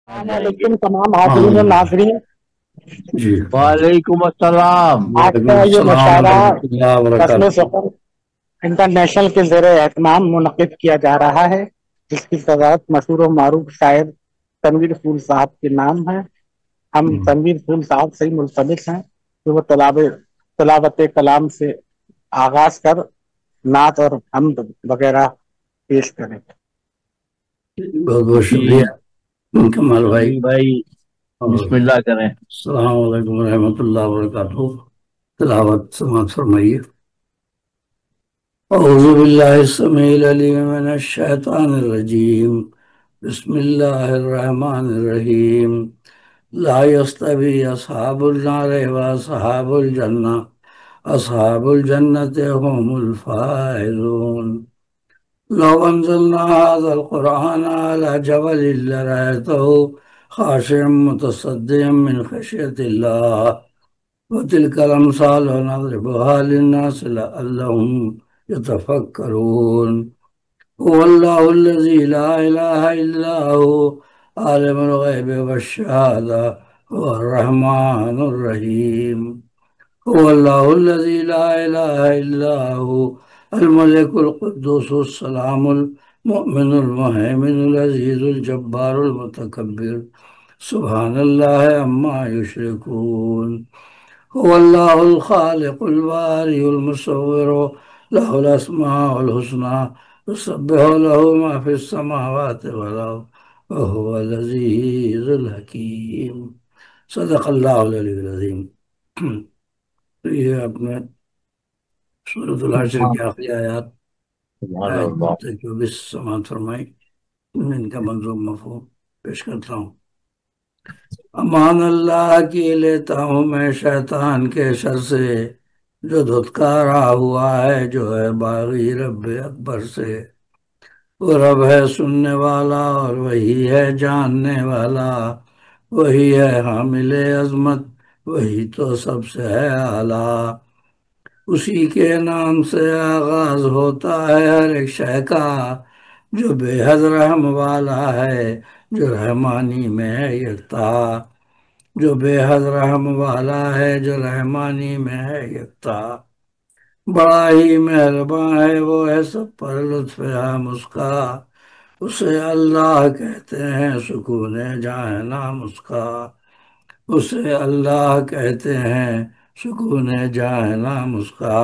آ السلام جائیں گے۔ علیکم تمام حاضرین و ہاں ناظرین۔ جی، وعلیکم السلام۔ آج وعلیکم کا یہ السلام مشاعرہ ورحمۃ اللہ فصل وبرکاتہ۔ سفر انٹرنیشنل کے زیر اہتمام منعقد کیا جا رہا ہے، جس کی صدارت مشہور و معروف شاعر تنویر پھول صاحب کے نام ہے۔ ہم ہم، تنویر پھول صاحب سے ہی ملتمس ہیں کہ وہ تلاوت کلام سے آغاز کر نعت اور حمد وغیرہ پیش کریں۔ بہت بہت جی شکریہ کمال بھائی، تنویر بھائی اور بسم اللہ کریں۔ السلام علیکم ورحمۃ اللہ وبرکاتہ۔ تلاوت سماعت فرمائیے۔ اعوذ باللہ السمیع العلیم من الشیطان الرجیم، بسم اللہ الرحمن الرحیم۔ لا یستوی اصحاب النار واصحاب الجنہ، اصحاب الجنۃ هم الفائزون۔ لو أنزلنا هذا القرآن على جبل لرأيته خاشعا متصدعا من خشية الله، وتلك الأمثال نضربها للناس لعلهم يتفكرون۔ هو الله الذي لا إله إلا هو عالم الغيب والشهادة، هو الرحمن الرحيم۔ هو الله الذي لا إله إلا هو الملك القدوس السلام المؤمن المهيمن العزيز الجبار المتكبر، سبحان الله عما يشركون۔ هو الله الخالق البارئ المصور، له الأسماء الحسنى، يسبح له ما في السماوات والأرض، وهو العزيز الحكيم۔ صدق الله العلي العظيم۔ تو یہ اپنے سورۃ الحشر کی آخری آیات سبحان آیت اللہ۔ نمبر 24 سماعت فرمائی۔ میں ان کا منظوم مفہوم پیش کرتا ہوں۔ امان اللہ کی لیتا ہوں میں شیطان کے شر سے، جو دھتکارا ہوا ہے جو ہے باغی رب اکبر سے۔ وہ رب ہے سننے والا اور وہی ہے جاننے والا، وہی ہے حامل عظمت، وہی تو سب سے ہے اعلیٰ۔ اسی کے نام سے آغاز ہوتا ہے ہر ایک شے کا، جو بے حد رحم والا ہے، جو رحمانی میں ہے یکتا، جو بے حد رحم والا ہے، جو رحمانی میں ہے یکتا۔ بڑا ہی مہرباں ہے وہ ہے سب پر لطف عام اس کا، اسے اللہ کہتے ہیں سکون جہاں نام اس کا، اسے اللہ کہتے ہیں سکون جہاں نام اس کا۔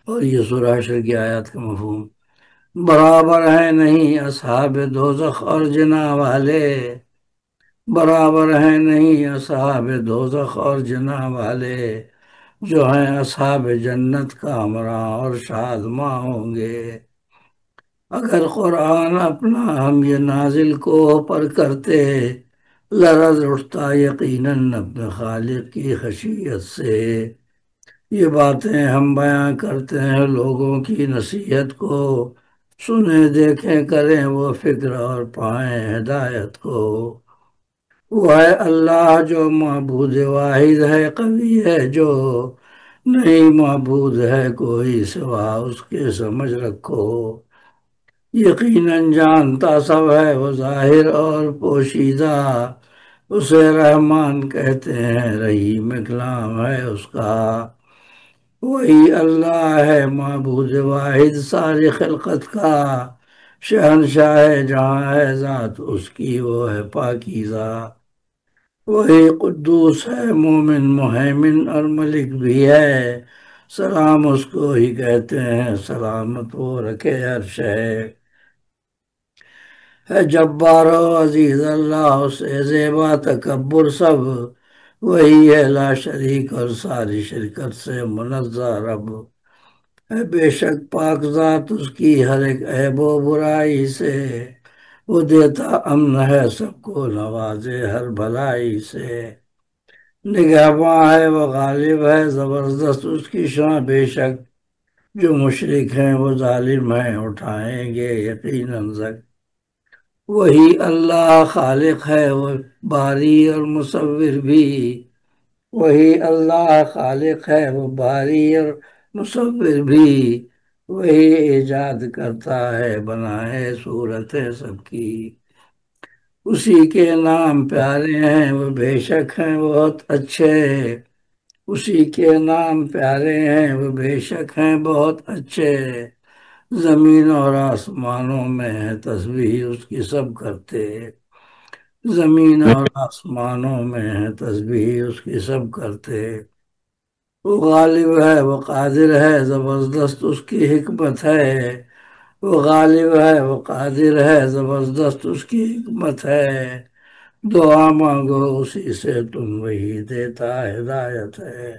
اور یہ سورہ حشر کی آیات کا مفہوم: برابر ہے نہیں اصحاب دوزخ اور جنہ والے، برابر ہے نہیں اصحاب دوزخ اور جنہ والے، جو ہیں اصحاب جنت کا ہمراہ اور شادماں ہوں گے۔ اگر قرآن اپنا ہم یہ نازل کو پر کرتے، لرز اٹھتا یقیناً اپنے خالق کی خشیت سے۔ یہ باتیں ہم بیاں کرتے ہیں لوگوں کی نصیحت کو، سنیں دیکھیں کریں وہ فکر اور پائیں ہدایت کو۔ وہ ہے اللہ جو معبود واحد ہے، قوی ہے جو نہیں معبود ہے کوئی سوا اس کے، سمجھ رکھو۔ یقیناً جانتا سب ہے وہ ظاہر اور پوشیدہ، اسے رحمان کہتے ہیں رحیم کلام ہے اس کا۔ وہی اللہ ہے معبود واحد ساری خلقت کا، شہنشاہ جہاں ہے ذات اس کی وہ ہے پاکیزہ۔ وہی قدوس ہے مومن مہیمن اور ملک بھی ہے، سلام اس کو ہی کہتے ہیں سلامت وہ رکھے عرش ہے جبار و عزیز اللہ سے زیبا تکبر سب، وہی ہے لا شریک اور ساری شرکت سے منزہ رب ہے۔ بے شک پاک ذات اس کی ہر ایک عیب و برائی سے، وہ دیتا امن ہے سب کو نوازے ہر بھلائی سے۔ نگہباں ہے وہ غالب ہے زبردست اس کی شان، بے شک جو مشرک ہیں وہ ظالم ہیں اٹھائیں گے یقیناً زک۔ وہی اللہ خالق ہے وہ باری اور مصور بھی، وہی اللہ خالق ہے وہ باری اور مصور بھی، وہی ایجاد کرتا ہے بنائے صورتیں سب کی۔ اسی کے نام پیارے ہیں وہ بے شک ہیں بہت اچھے، اسی کے نام پیارے ہیں وہ بے شک ہیں بہت اچھے، زمین اور آسمانوں میں ہے تسبیح اس کی سب کرتے، زمین اور آسمانوں میں ہے تسبیح اس کی سب کرتے، وہ غالب ہے وہ قادر ہے زبردست اس کی حکمت ہے، وہ غالب ہے وہ قادر ہے زبردست اس کی حکمت ہے، دعا مانگو اسی سے تم وہی دیتا ہدایت ہے،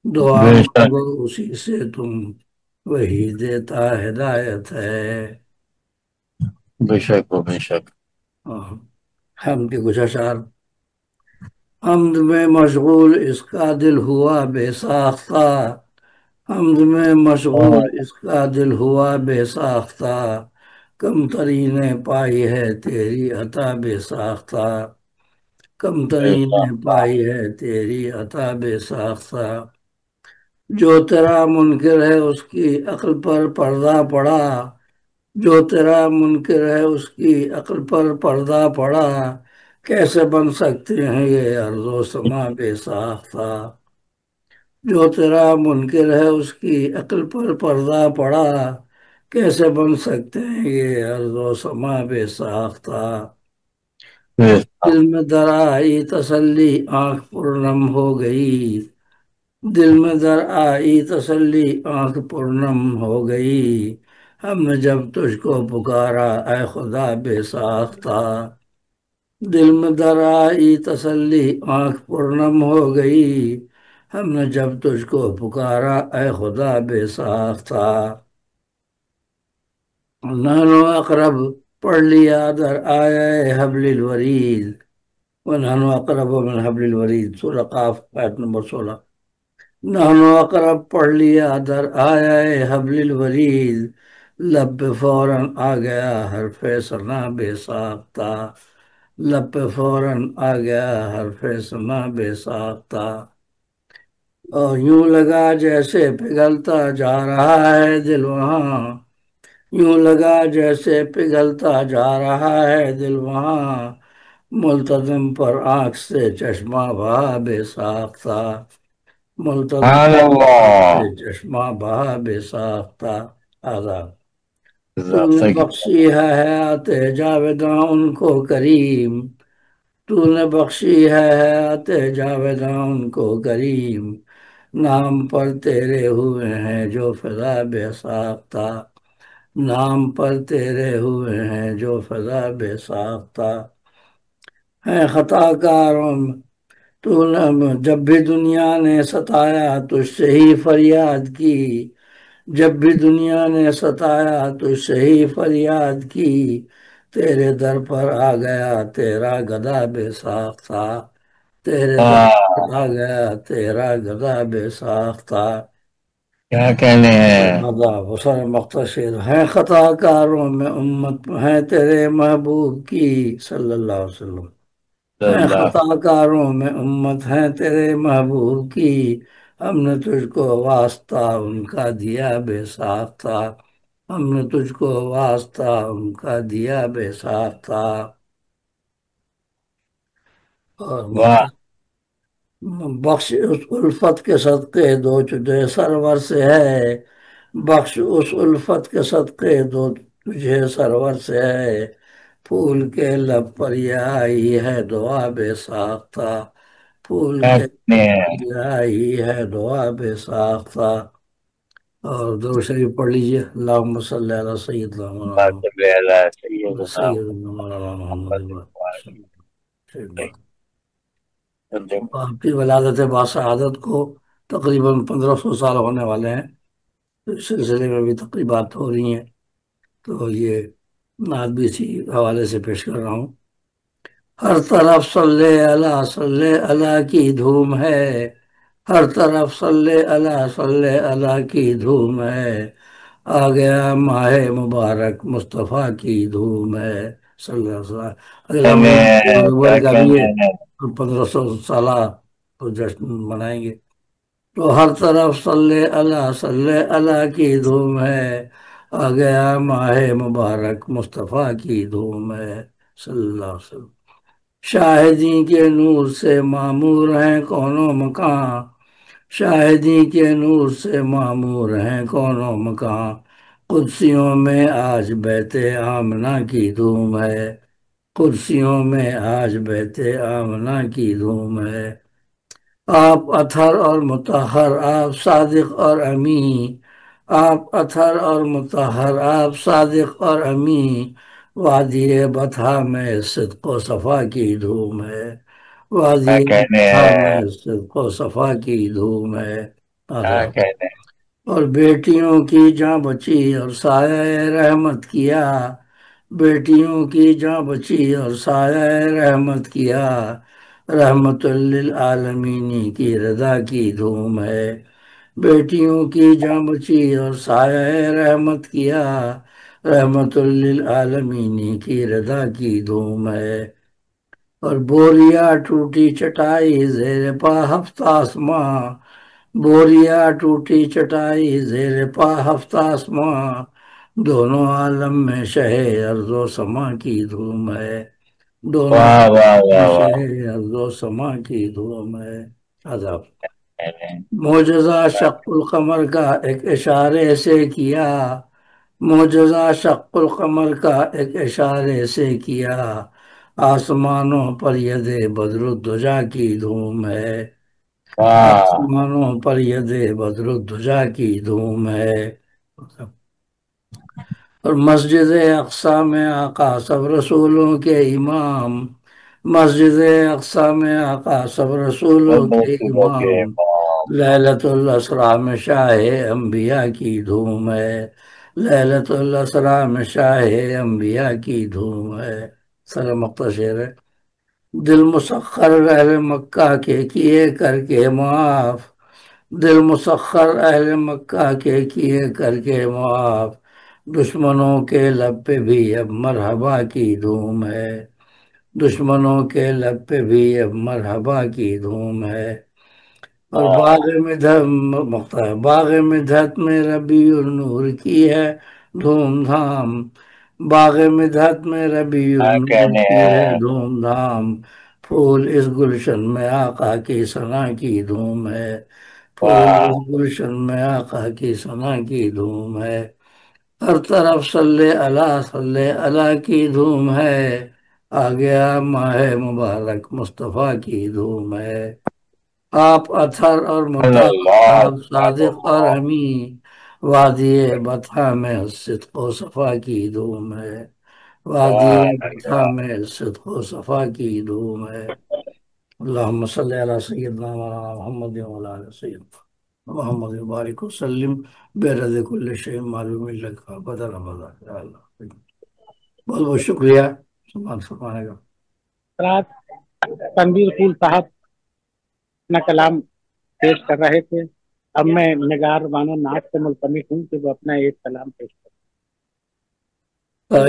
دعا بے شک مانگو اسی سے تم وہی دیتا ہدایت ہے۔ بے شک ہو بے شک۔ ہم کے کچھ اشعار، حمد میں مشغول اس کا دل ہوا بے ساختہ، حمد میں مشغول اس کا دل ہوا بے ساختہ، کم ترین پائی ہے تیری عطا بے ساختہ، کم بے ترین شک پائی ہے تیری عطا بے ساختہ، جو تیرا منکر ہے اس کی عقل پر پردہ پڑا، جو تیرا منکر ہے اس کی عقل پر پردہ پڑا، کیسے بن سکتے ہیں یہ ارض و سما بے ساختہ، جو تیرا منکر ہے اس کی عقل پر پردہ پڑا، کیسے بن سکتے ہیں یہ ارض و سما بے ساختہ، بے اور شک دل میں در آئی تسلی آنکھ پرنم ہو گئی، دل میں در آئی تسلی آنکھ پرنم ہو گئی، ہم نے جب تجھ کو پکارا اے خدا بے ساختہ، دل میں در آئی تسلی آنکھ پرنم ہو گئی، ہم نے جب تجھ کو پکارا اے خدا بے ساختہ، نحن اقرب پڑھ لیا در آیا حبل الورید، ونحن اقرب من حبل الورید، سورہ قاف آیت نمبر 16، نحن اقرب پڑھ لیا در آیا حبل الورید، لب پہ فوراً آ گیا حرف ثنا بے ساختہ، لب پہ فوراً آ گیا حرف ثنا بے ساختہ، اور یوں لگا جیسے پگھلتا جا رہا ہے دل وہاں، یوں لگا جیسے پگھلتا جا رہا ہے دل وہاں، ملتظم پر آنکھ سے چشمہ بہا بے ساختہ، ملتظم سبحان پر آنکھ سے اللہ۔ چشمہ بہا بے ساختہ، آزاد، تو جزاک نے تھینک یو۔ بخشی ہے حیات جاویداں ان کو کریم، تو نے بخشی ہے حیات جاویداں ان کو کریم، نام پر تیرے ہوئے ہیں جو فضا بے ساختہ، نام پر تیرے ہوئے ہیں جو فضا بے ساختہ، ہیں خطا کاروں میں تو نے جب بھی دنیا نے ستایا تجھ سے ہی فریاد کی، جب بھی دنیا نے ستایا تجھ سے ہی فریاد کی، تیرے در پر آ گیا تیرا گدا بے ساختہ، تیرے در پر ہاں، آ گیا تیرا گدا بے ساختہ، کیا کہنے ہیں۔ مدا حسن مختصر ہیں خطا کاروں میں امت ہیں تیرے محبوب کی صلی اللہ علیہ وسلم، صلی ہیں اللہ۔ خطا کاروں میں امت ہیں تیرے محبوب کی، ہم نے تجھ کو واسطہ ان کا دیا بے ساختہ، ہم نے تجھ کو واسطہ ان کا دیا بے ساختہ، اور واہ، بخش اس الفت کے صدقے دو تجھے سرور سے ہے، بخش اس الفت کے صدقے دو تجھے سرور سے ہے، پھول کے لب پر یہ آئی ہے دعا بے ساختہ، پھول کیا کے کہنے لب پر ہیں۔ یہ آئی ہے دعا بے ساختہ، اور درود شریف پڑھ لیجئے، اللہم صلی علی سیدنا اللہ مولانا صلی علی سیدنا سیدنا مولانا محمد محمد وسلم۔ وسلم۔ آپ کی ولادت باسعادت کو تقریباً 1500 سال ہونے والے ہیں، تو اس سلسلے میں بھی تقریبات ہو رہی ہیں، تو یہ نعت بھی اسی حوالے سے پیش کر رہا ہوں۔ ہر طرف صلی اللہ کی دھوم ہے، ہر طرف صلی اللہ کی دھوم ہے، آ گیا ماہ مبارک مصطفیٰ کی دھوم ہے صلی اللہ علیہ وسلم، اگلا کہنے مہینہ ربیع ہیں، الاول کیا کا بھی کہنے ہے، ہیں۔ 1500 سالہ تو جشن منائیں گے، تو ہر طرف صلی اللہ کی دھوم ہے، آ گیا ماہ مبارک مصطفیٰ کی دھوم ہے، صلی اللہ علیہ وسلم۔ شاہدی کے نور سے معمور ہیں کون و مکان، شاہدی کے نور سے معمور ہیں کون و مکان، قدسیوں میں آج بیت آمنہ کی دھوم ہے، قدسیوں میں آج بیت آمنہ کی دھوم ہے۔ آپ اطہر اور مطہر، آپ صادق اور امین، آپ اطہر اور مطہر، آپ صادق اور امین، وادی بطحا میں صدق و صفا کی دھوم ہے، وادی کیا کہنے بطحا میں ہیں، صدق و صفا کی دھوم ہے۔ کیا کہنے ہیں۔ اور بیٹیوں کی جاں بچی اور سایہ رحمت کیا، بیٹیوں کی جاں بچی اور سایہ رحمت کیا، رحمت للعالمین کی رضا کی دھوم ہے، بیٹیوں کی جاں بچی اور سایہ رحمت کیا، رحمت للعالمین کی رضا کی دھوم ہے۔ اور بوریا ٹوٹی چٹائی زیر پا ہفتہ آسماں، بوریا ٹوٹی چٹائی زیر پا ہفتہ آسماں، دونوں عالم میں شہ ارض و سما کی دھوم ہے، دونوں واہ واہ عالم میں واہ شہ واہ، ارض و سما کی دھوم ہے۔ عذاب کہنے ہیں۔ معجزہ شق القمر کا ایک اشارے سے کیا، معجزہ شق القمر کا ایک اشارے سے کیا، آسمانوں پر ید بدر الدجا کی دھوم ہے، واہ، آسمانوں پر ید بدر الدجا کی دھوم ہے۔ اور مسجد اقصی میں آقا سب رسولوں کے امام، مسجد اقصی میں آقا سب رسولوں سب کے رسولوں کے امام، امام، لیلۃ الاسریٰ میں شاہ انبیاء کی دھوم ہے، لیلۃ الاسریٰ میں شاہ انبیاء کی دھوم ہے۔ سر مختصر ہے۔ دل مسخر اہل مکہ کے کیے کر کے معاف، دل مسخر اہل مکہ کے کیے کر کے معاف، دشمنوں کے لب پہ بھی اب مرحبا کی دھوم ہے، دشمنوں کے لب پہ بھی اب مرحبا کی دھوم ہے۔ اور واہ، باغ مدحت میں ربیع النور کی ہے دھوم دھام، باغ مدحت میں ربیع کیا النور کہنے کی ہے ہیں۔ دھوم دھام، پھول اس گلشن میں آقا کی ثنا کی دھوم ہے، پھول واہ، اس گلشن میں آقا کی ثنا کی دھوم ہے۔ ہر طرف صلی اللہ کی دھوم ہے، آ گیا ماہ مبارک مصطفیٰ کی دھوم ہے۔ آپ اطہر اور صلی مطہر، اللہ آپ علیہ صادق اور وسلم۔ امین، وادی بطحا میں صدق و صفا کی دھوم ہے، وادی واہ بطحا میں صدق و صفا کی دھوم ہے۔ اللہم صلی علی سیدنا مولانا محمد وعلی آل سیدنا محمد بارک وسلم بعدد کل شیء معلوم لک بدل ابدا۔ یا اللہ بہت بہت شکریہ۔ سبحان سبحان کا رات تنویر پھول صاحب اپنا کلام پیش کر رہے تھے، اب میں نگار بانو ناز سے ملتمس ہوں کہ وہ اپنا ایک کلام پیش کریں۔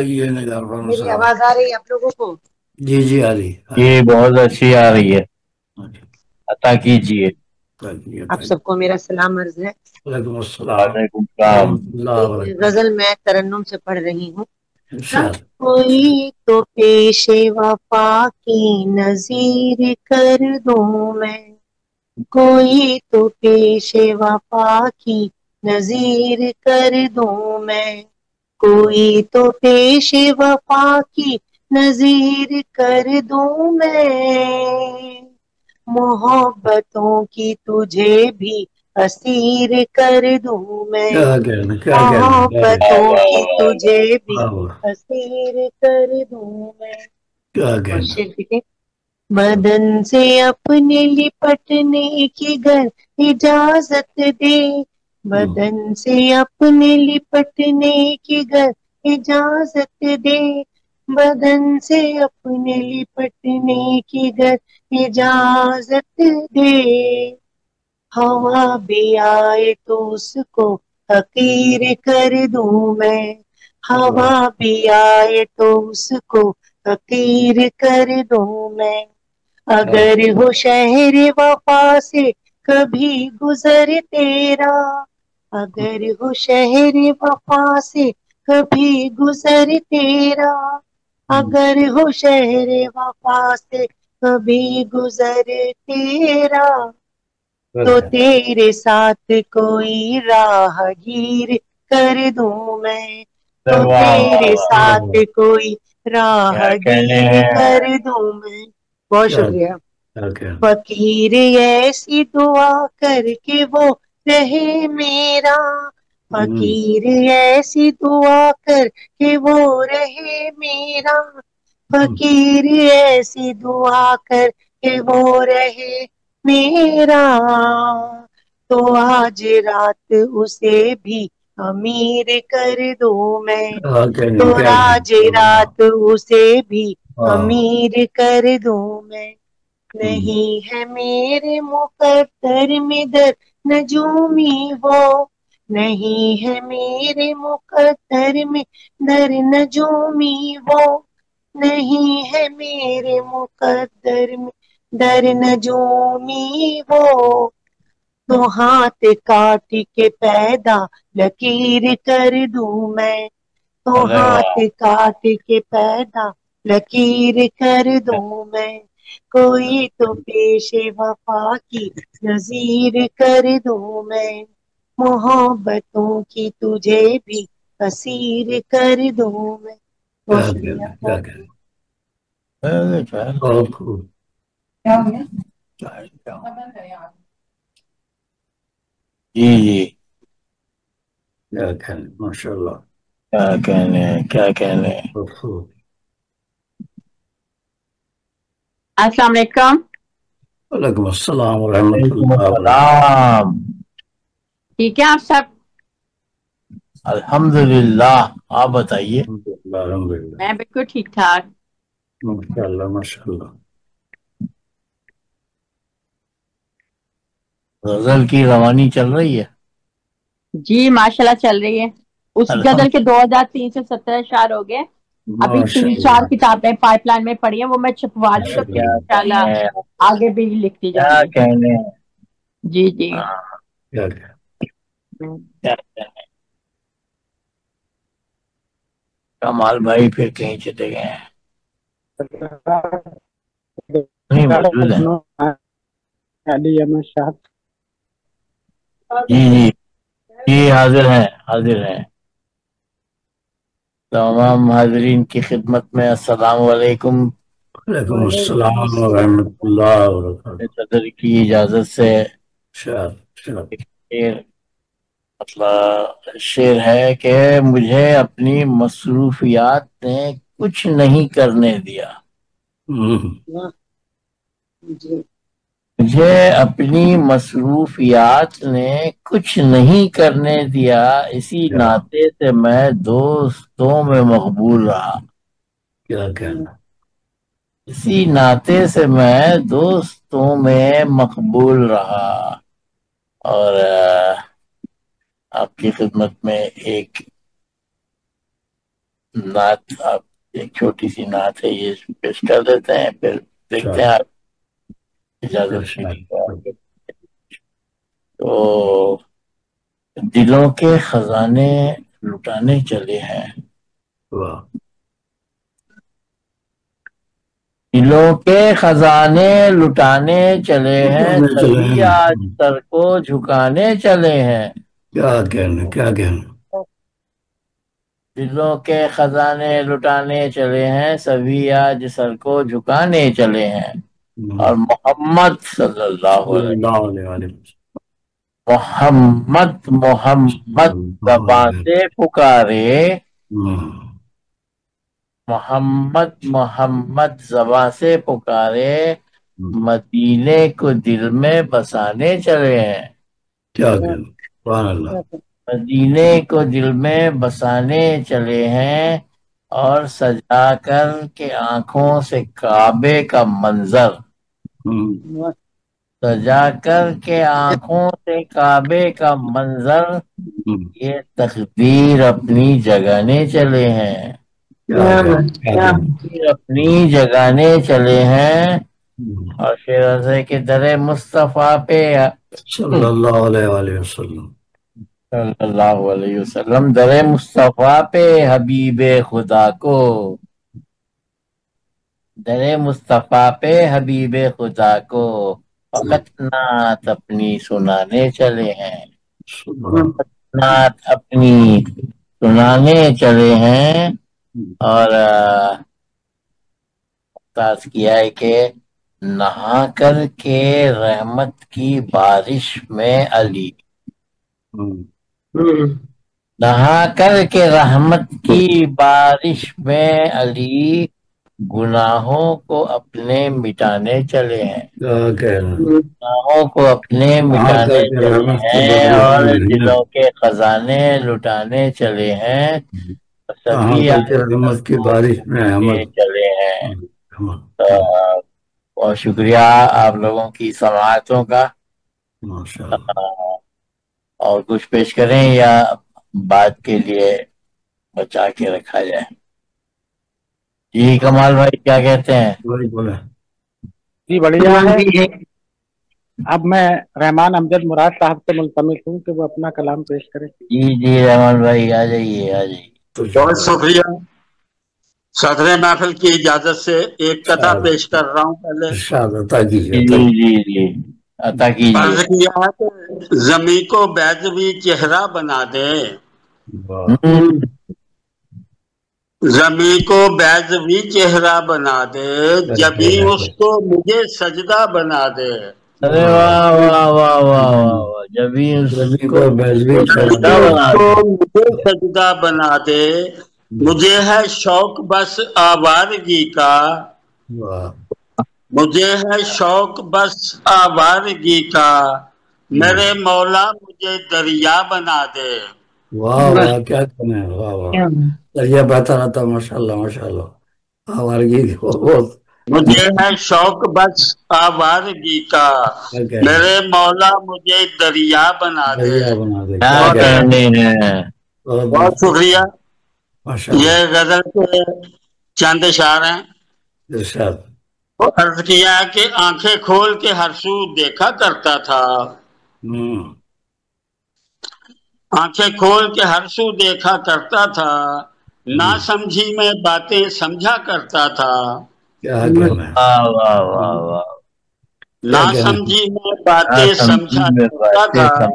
یہ نگار بانو میری صاحب، آواز آ رہی ہے آپ لوگوں کو؟ جی جی آ رہی یہ بہت اچھی آ رہی ہے، عطا کیجیے۔ آپ سب کو میرا سلام عرض ہے۔ وعلیکم السلام وعلیکم السلام۔ ورحمۃ اللہ ایک وبرکاتہ۔ غزل میں ترنم سے پڑھ رہی ہوں۔ ارشاد۔ کوئی تو پیش وفا کی نظیر کر دوں میں، کوئی تو پیش وفا کی نظیر کر دوں میں، کوئی تو پیش وفا کی نظیر کر دوں میں، محبتوں کی تجھے بھی اسیر کر دوں میں، کیا کہنا کیا کہنا محبتوں واہ کی واہ تجھے بھی واہ واہ، اسیر کر دوں میں۔ کیا اور کہنا۔ شعر دیکھیں، بدن سے اپنے لپٹنے کی گر اجازت دے، بدن سے اپنے لپٹنے کی گر اجازت دے، بدن سے اپنے لپٹنے کی گر اجازت دے، ہوا بھی آئے تو اس کو حقیر کر دوں میں، ہوا بھی آئے تو اس کو حقیر کر دوں میں، اگر ہو شہر وفا سے کبھی گزر تیرا، اگر ہو شہر وفا سے کبھی گزر تیرا، اگر ہو شہر وفا سے کبھی گزر تیرا تو تیرے ساتھ کوئی راہ گیر کر دوں میں، تو تیرے ساتھ کوئی راہ گیر کر دوں میں۔ بہت شکریہ۔ فقیر ایسی دعا کر کے وہ رہے میرا، فقیر ایسی دعا کر کے وہ رہے میرا، فقیر ایسی دعا کر کے وہ رہے میرا، تو آج رات اسے بھی امیر کر دوں میں، تو آج رات اسے بھی امیر کر دوں میں۔ نہیں ہے میرے مقدر میں در نجومی وہ، نہیں ہے میرے مقدر میں در نجومی وہ، نہیں ہے میرے مقدر میں در نجومی وہ، تو ہاتھ کاٹ کے پیدا لکیر کر دوں میں، تو ہاتھ کاٹ کے پیدا لکیر کر دوں میں، کوئی تو پیش وفا کی نظیر کر دوں میں، محبتوں کی تجھے بھی اسیر کر دوں میں۔ بہت شکریہ۔ جی جی، کیا کہنے، ماشاء اللہ، کیا کہنے کیا کہنے۔ السلام علیکم۔ وعلیکم السلام ورحمۃ وعلیکم اللہ وبرکاتہ۔ السلام۔ ٹھیک ہے آپ سب؟ الحمدللہ، آپ بتائیے۔ الحمدللہ، میں بالکل ٹھیک ٹھاک۔ ماشاء اللہ ماشاء اللہ۔ غزل کی روانی چل رہی ہے؟ جی ماشاءاللہ چل رہی ہے۔ اس غزل کے 2317 اشعار ہو گئے، ابھی 3-4 کتابیں پائپ لائن میں پڑھی ہیں، وہ میں چھپوا لوں تو پھر انشاءاللہ آگے بھی لکھتی کیا جاؤں گی۔ کہنے، جی جی۔ کیا کیا کہنے۔ کمال بھائی پھر کہیں چلے گئے ہیں؟ نہیں موجود ہیں؟ علی احمد شاہ۔ جی جی جی، حاضر ہیں حاضر ہیں۔ تمام حاضرین کی خدمت میں السلام علیکم۔ وعلیکم السلام ورحمۃ اللہ وبرکاتہ۔ صدر کی اجازت سے شعر ہے کہ مجھے اپنی مصروفیات نے کچھ نہیں کرنے دیا، مجھے اپنی مصروفیات نے کچھ نہیں کرنے دیا، اسی ناطے سے میں دوستوں میں مقبول رہا، کیا کہنا، اسی ناطے سے میں دوستوں میں مقبول رہا۔ اور آپ کی خدمت میں ایک نعت، آپ ایک چھوٹی سی نعت ہے، یہ پیش کر دیتے ہیں، پھر دیکھتے ہیں آپ اجازت ملی تو۔ دلوں کے خزانے لٹانے چلے ہیں، دلوں کے خزانے لٹانے چلے ہیں، سبھی آج سر کو جھکانے چلے ہیں۔ کیا کہنا، کیا کہنا، دلوں کے خزانے لٹانے چلے ہیں، سبھی آج سر کو جھکانے چلے ہیں، اور محمد صلی اللہ علیہ وسلم، محمد محمد زبان سے پکارے، محمد محمد زبان سے پکارے، مدینے کو دل میں بسانے چلے ہیں، کیا کہنا، سبحان اللہ، مدینے کو دل میں بسانے چلے ہیں، اور سجا کر کے آنکھوں سے کعبے کا منظر، سجا کر کے آنکھوں سے کعبے کا منظر، یہ تقدیر اپنی جگانے چلے ہیں، تقدیر اپنی جگانے چلے ہیں، اور شیراز ہے کہ در مصطفیٰ پہ صلی اللہ علیہ وآلہ وسلم، صلی اللہ علیہ وسلم، در مصطفیٰ پہ حبیب خدا کو در مصطفیٰ پہ حبیب خدا کو فقط نعت اپنی سنانے چلے ہیں، نعت اپنی سنانے چلے ہیں۔ اور ممتاز کیا ہے کہ نہا کر کے رحمت کی بارش میں علی، نہا کر کے رحمت کی بارش میں علی گناہوں کو اپنے مٹانے چلے ہیں، گناہوں کو اپنے مٹانے چلے ہیں اور دلوں کے خزانے لٹانے چلے ہیں، سبھی رحمت کی بارش میں چلے ہیں۔ بہت شکریہ آپ لوگوں کی سماعتوں کا۔ اور کچھ پیش کریں یا بات کے لیے بچا کے رکھا جائے؟ جی کمال بھائی کیا کہتے ہیں؟ جی بڑھیا ہے۔ اب میں رحمان امجد مراد صاحب سے ملتمس ہوں کہ وہ اپنا کلام پیش کریں۔ جی رحمان بھائی آ جائیے آ جائیے۔ بہت شکریہ۔ صدر محفل کی اجازت سے ایک قطعہ پیش کر رہا ہوں پہلے۔ جی عطا کیجیے۔ عرض کیا ہے کہ زمیں کو بیضوی چہرہ بنا دے، زمیں کو بیضوی چہرہ بنا دے، جبھی اس کو مجھے سجدہ بنا دے۔ ارے واہ واہ واہ واہ، جبھی اس کو مجھے سجدہ بنا دے، مجھے ہے شوق بس آوارگی کا، مجھے ہے شوق بس آوارگی کا، میرے مولا مجھے دریا بنا دے۔ واہ واہ کیا کہنا ہے، واہ واہ، دریا بہتا رہتا، ماشاء اللہ ماشاء اللہ، آوارگی بہت۔ مجھے ہے شوق بس آوارگی کا، میرے مولا مجھے دریا بنا دے۔ بہت شکریہ۔ یہ غزل کے چند اشعار ہیں۔ عرض کیا کہ آنکھیں کھول کے ہر سو دیکھا کرتا تھا، آنکھیں کھول کے ہر سو دیکھا کرتا تھا، نہ سمجھی میں باتیں سمجھا کرتا تھا، نہ سمجھی میں باتیں سمجھا کرتا تھا،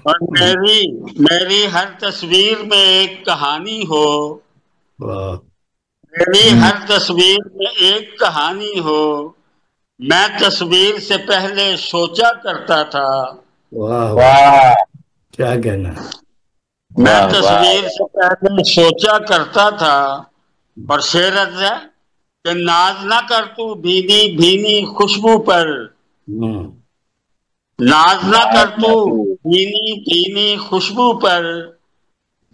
اور میری ہر تصویر میں ایک کہانی ہو، میری ہر تصویر میں ایک کہانی ہو، میں تصویر سے پہلے سوچا کرتا تھا، کیا کہنا، میں تصویر سے پہلے سوچا کرتا تھا۔ اور شعر ہے کہ ناز نہ کر تو بھینی بھینی خوشبو پر، ناز نہ کر تو بھینی بھینی خوشبو پر،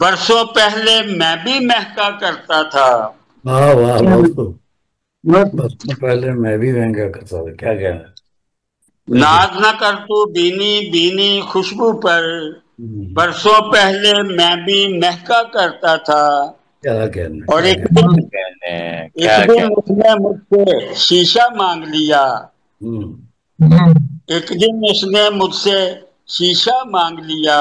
برسوں پہلے میں بھی مہکا کرتا تھا۔ واہ واہ، پہلے میں بھی مہنگا کرتا تھا، کیا کہنا، ناز نہ کر تو بھینی بھینی خوشبو پر، برسوں پہلے میں بھی مہکا کرتا تھا۔ اور ایک دن اس نے مجھ سے شیشہ مانگ لیا، ایک دن اس نے مجھ سے شیشہ مانگ لیا،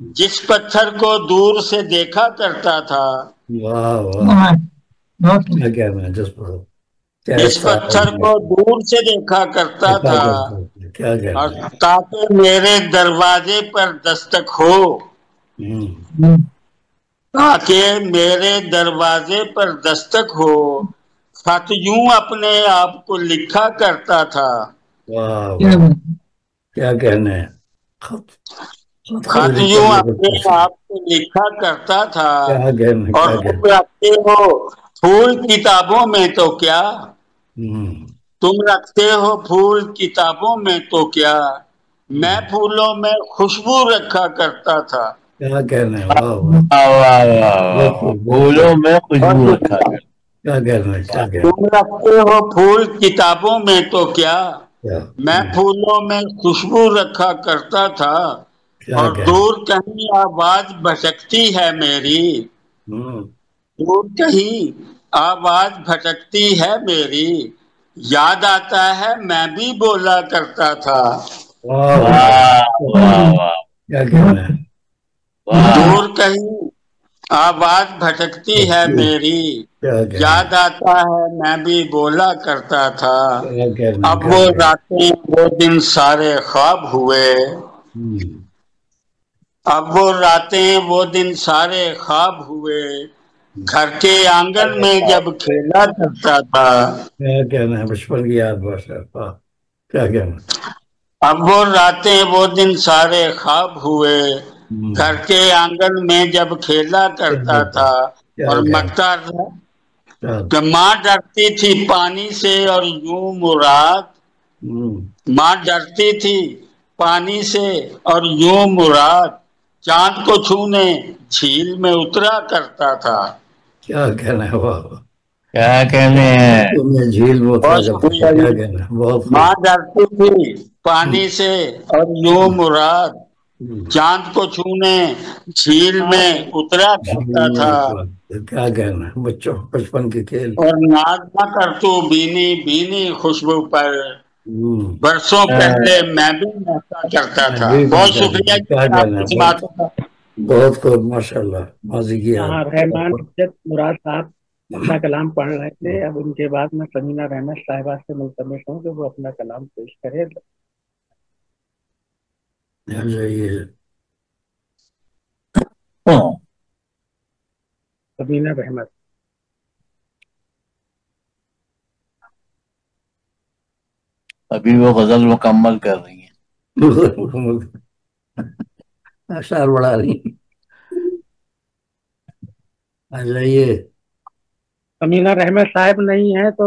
جس پتھر کو دور سے دیکھا کرتا تھا، جس پتھر کو دور سے دیکھا کرتا تھا، اور تاکہ میرے دروازے پر دستک ہو، تاکہ میرے دروازے پر دستک ہو، خط یوں اپنے آپ کو لکھا کرتا تھا۔ کیا کہنا ہے، خط یوں اپنے آپ کو لکھا کرتا تھا، اور تم رکھتے ہو پھول کتابوں میں تو کیا، تم رکھتے ہو پھول کتابوں میں تو کیا، میں پھولوں میں خوشبو رکھا کرتا تھا۔ کیا کہنا ہے، پھولوں میں خوشبو رکھا کیا کہنا ہے، کیا کہنا، تم رکھتے ہو پھول کتابوں میں تو کیا، میں پھولوں میں خوشبو رکھا کرتا تھا، اور دور کہیں آواز بھٹکتی ہے میری، دور کہیں آواز بھٹکتی ہے میری، یاد آتا ہے میں بھی بولا کرتا تھا۔ کیا کہنا ہے، دور کہیں آواز بھٹکتی ہے میری، یاد آتا ہے میں بھی بولا کرتا تھا، اب وہ راتیں وہ دن سارے خواب ہوئے، اب وہ راتیں وہ دن سارے خواب ہوئے، گھر کے آنگن میں جب کھیلا کرتا تھا۔ کیا کہنا ہے بچپن کی یاد بس ہے، کیا کہنا؟ اب وہ راتیں وہ دن سارے خواب ہوئے، گھر کے آنگن میں جب کھیلا کرتا تھا، اور مکتا تھا کہ ماں ڈرتی تھی پانی سے اور یوں مراد، ماں ڈرتی تھی پانی سے اور یوں مراد، چاند کو چھونے جھیل میں اترا کرتا تھا۔ کیا کہنا ہے؟ کیا کہنے ہیں؟ جھیل میں اترا کرتا تھا، کیا کہنا ہے؟ ماں ڈرتی تھی پانی سے اور یوں مراد، چاند کو چھونے جھیل میں اترا کرتا تھا، کیا کہنا ہے؟ بچوں بچپن کے کھیل۔ اور ناز نہ کر تو بینی بینی خوشبو پر، برسوں پہلے میں بھی مہکا کرتا تھا۔ بہت شکریہ، بہت خوب، ماشاء اللہ۔ رحمان عزت مراد صاحب اپنا کلام پڑھ رہے تھے، اب ان کے بعد میں سمینہ رحمت صاحبہ سے ملتمس ہوں کہ وہ اپنا کلام پیش کرے۔ سمینہ رحمت۔ ابھی وہ غزل مکمل کر رہی ہیں، اشعار بڑھا رہی ہیں۔ آئیے سمینہ رحمت صاحب نہیں ہے تو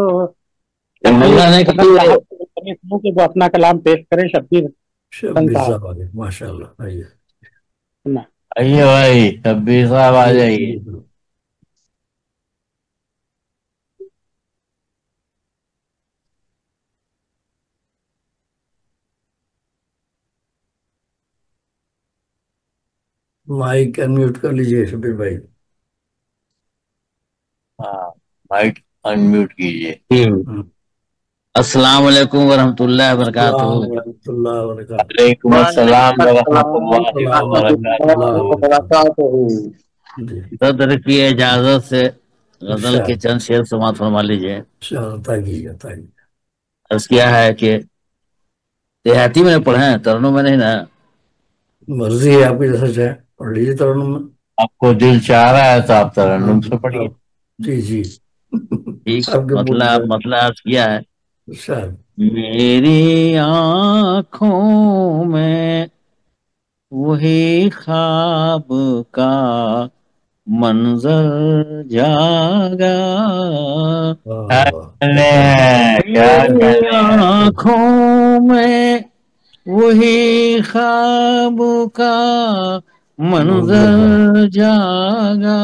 وہ اپنا کلام پیش کریں۔ شبیر صاحب، ماشاء اللہ۔ آئیے بھائی، شبیر صاحب آ جائیے۔ مائک انمیوٹ کر لیجیے شبیر بھائی۔ ہاں، مائک انمیوٹ کیجیے۔ السلام علیکم ورحمۃ اللہ وبرکاتہ۔ وعلیکم السلام ورحمۃ اللہ وبرکاتہ۔ صدر کی اجازت سے غزل کے چند شعر سماعت فرما لیجیے۔ عرض کیا ہے کہ دیہاتی میں پڑھے ہیں، ترنم میں نہیں نا؟ مرضی ہے آپ کی، جیسا چاہے پڑھ لیجیے ترنم میں۔ آپ کو دل چاہ رہا ہے تو آپ ترنم سے پڑھیے۔ جی جی، ٹھیک، مسئلہ عرض کیا ہے۔ میری آنکھوں میں وہی خواب کا منظر جاگا، آنکھوں میں وہی خواب کا منظر جاگا،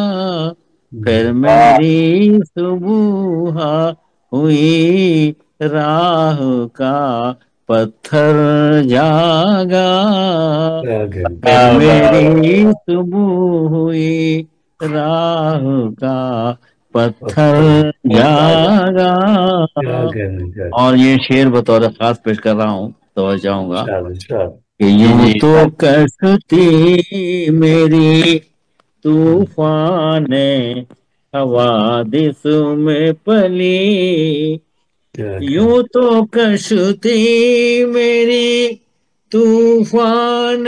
پھر میری صبح ہوئی راہ کا پتھر جاگا، پھر میری صبح ہوئی راہ کا پتھر جاگا۔ اور یہ شعر بطور خاص پیش کر رہا ہوں، توجہ چاہوں گا کہ یوں تو کشتی میری طوفان حوادث میں پلی، یوں تو کشتی میری طوفان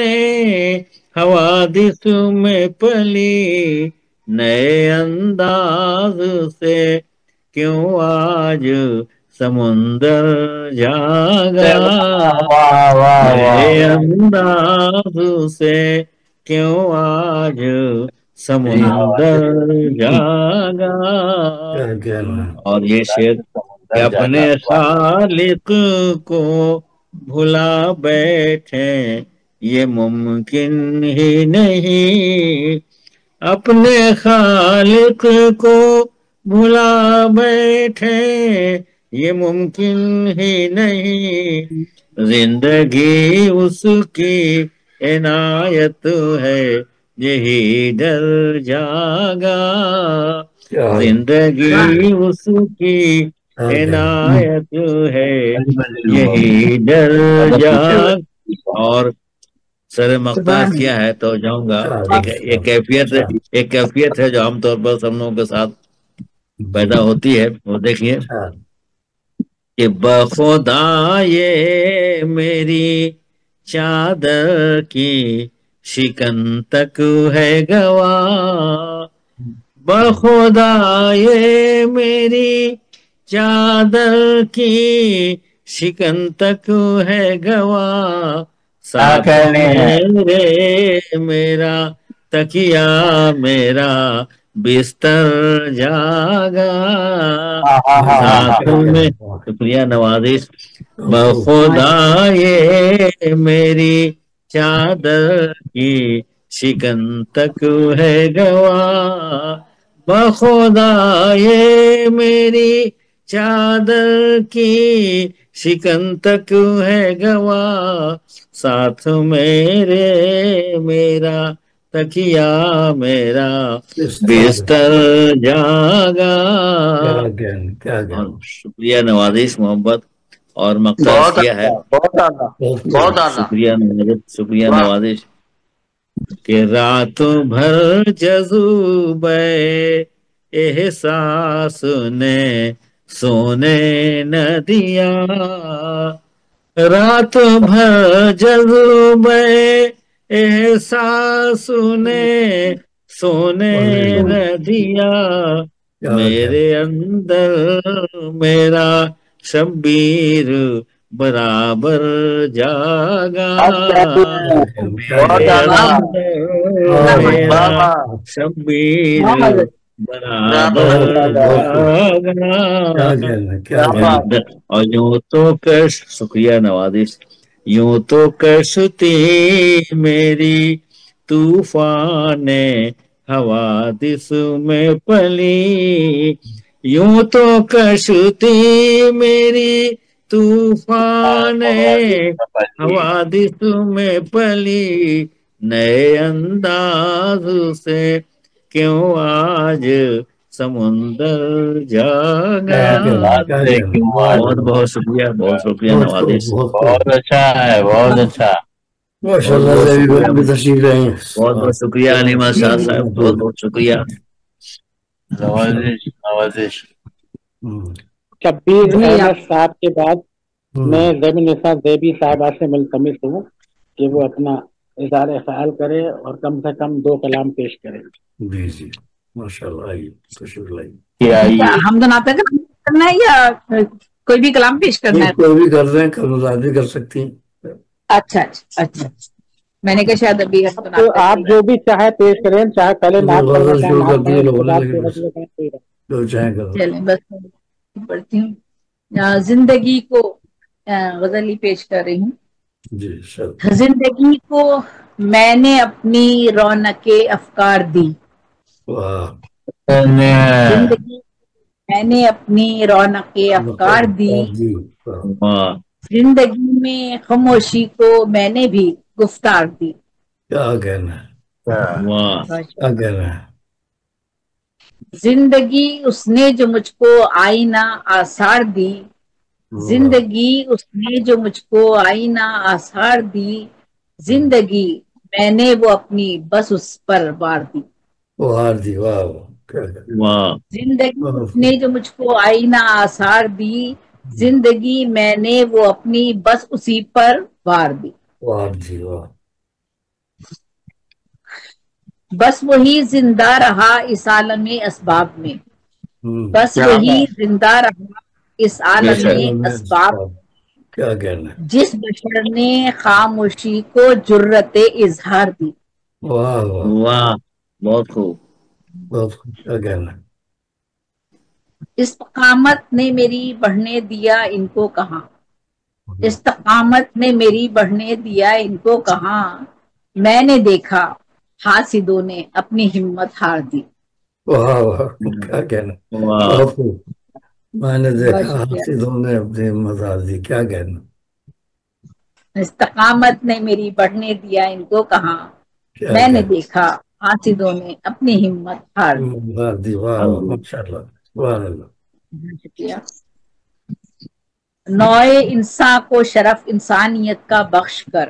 حوادث میں پلی، نئے انداز سے کیوں آج سمندر جاگا، نئے انداز سے کیوں آج سمندر جاگا۔ اور یہ شعر اپنے خالق کو بھلا بیٹھے یہ ممکن ہی نہیں، اپنے خالق کو بھلا بیٹھے یہ ممکن ہی نہیں، زندگی اس کی عنایت ہے یہی ڈر جاگا، زندگی اس کی عنایت ہے یہی ڈر جاگا۔ اور سر مقطع کیا ہے تو جاؤں گا. ایک کیفیت ہے جو عام طور پر ہم لوگوں کے ساتھ پیدا ہوتی ہے. وہ دیکھیے کہ بخدا یہ میری چادر کی شکن تک ہے گواہ، بخدا یہ میری چادر کی شکن تک ہے گواہ، ساتھ میرے میرا تکیا میرا بستر جاگا، ساتھ میں. شکریہ نوازش. بخدا یہ میری چادر کی شکن تک ہے گواہ، بخدا یہ میری چادر کی شکن تک ہے گواہ، ساتھ میرے میرا تکیا میرا بستر جاگا. شکریہ نوازش محبت اور مقصد کیا ہے. شکریہ نوازش، شکریہ نوازش. کہ رات بھر جذبے احساس نے سونے نہ دیا، رات بھر جذبے احساس نے سونے نہ دیا، میرے اندر میرا شبیر برابر جاگا، میرا شبیر برابر جاگا. اور یوں تو شکریہ نوازش. یوں تو کشتی میری طوفان حوادث میں پلی، یوں تو کشتی میری طوفان حوادث میں پلی، نئے انداز سے کیوں آج سمندر جاگا. بہت بہت شکریہ، بہت شکریہ نوازش. بہت اچھا ہے، بہت اچھا. بہت بہت شکریہ علیمہ شاہ صاحب، بہت بہت شکریہ. نوازش. شبیر احمد صاحب کے بعد میں زمین نثار زیبی صاحبہ سے ملتمس ہوں کہ وہ اپنا اظہار خیال کرے اور کم سے کم 2 کلام پیش کرے. جی جی ماشاء اللہ. ہم تو نعت کرنا ہے یا کوئی بھی کلام پیش کرنا ہے؟ کوئی بھی کر رہے ہیں، کلمات بھی کر سکتی ہیں. اچھا اچھا اچھا، میں نے کہا شاید ابھی تو آپ جو بھی چاہے پیش کریں، چاہے پہلے چلیں بس پڑھتی ہوں. زندگی کو غزل ہی پیش کر رہی ہوں. زندگی کو میں نے اپنی رونق افکار دی، زندگی میں نے اپنی رونق افکار دی، زندگی میں خاموشی کو میں نے بھی گفتار دی. کیا کہنا ہے. زندگی اس نے جو مجھ کو آئینہ آثار دی، زندگی اس نے جو مجھ کو آئینہ آثار دی، زندگی میں نے وہ اپنی بس اس پر وار دی. زندگی اس نے جو مجھ کو آئینہ آثار دی، زندگی میں نے وہ اپنی بس اسی پر وار دی. بس وہی زندہ رہا اس عالم اسباب میں، بس وہی زندہ رہا اس عالم اسباب، کیا کہنا ہے. جس بشر نے خاموشی کو جرت اظہار دی. واہ واہ، بہت خوب، بہت خوب. کیا کہنا ہے. استقامت نے میری بڑھنے دیا ان کو کہاں، استقامت نے میری بڑھنے دیا ان کو کہاں، میں نے دیکھا حاسدوں نے اپنی ہمت ہار دی. کیا کہنا. میں نے دیکھا حاسدوں نے اپنی ہمت ہار دی. کیا کہنا. استقامت نے میری بڑھنے دیا ان کو کہاں، میں نے دیکھا حاسدوں نے اپنی ہمت ہار دی. شکریہ. نوع انسان کو شرف انسانیت کا بخش کر،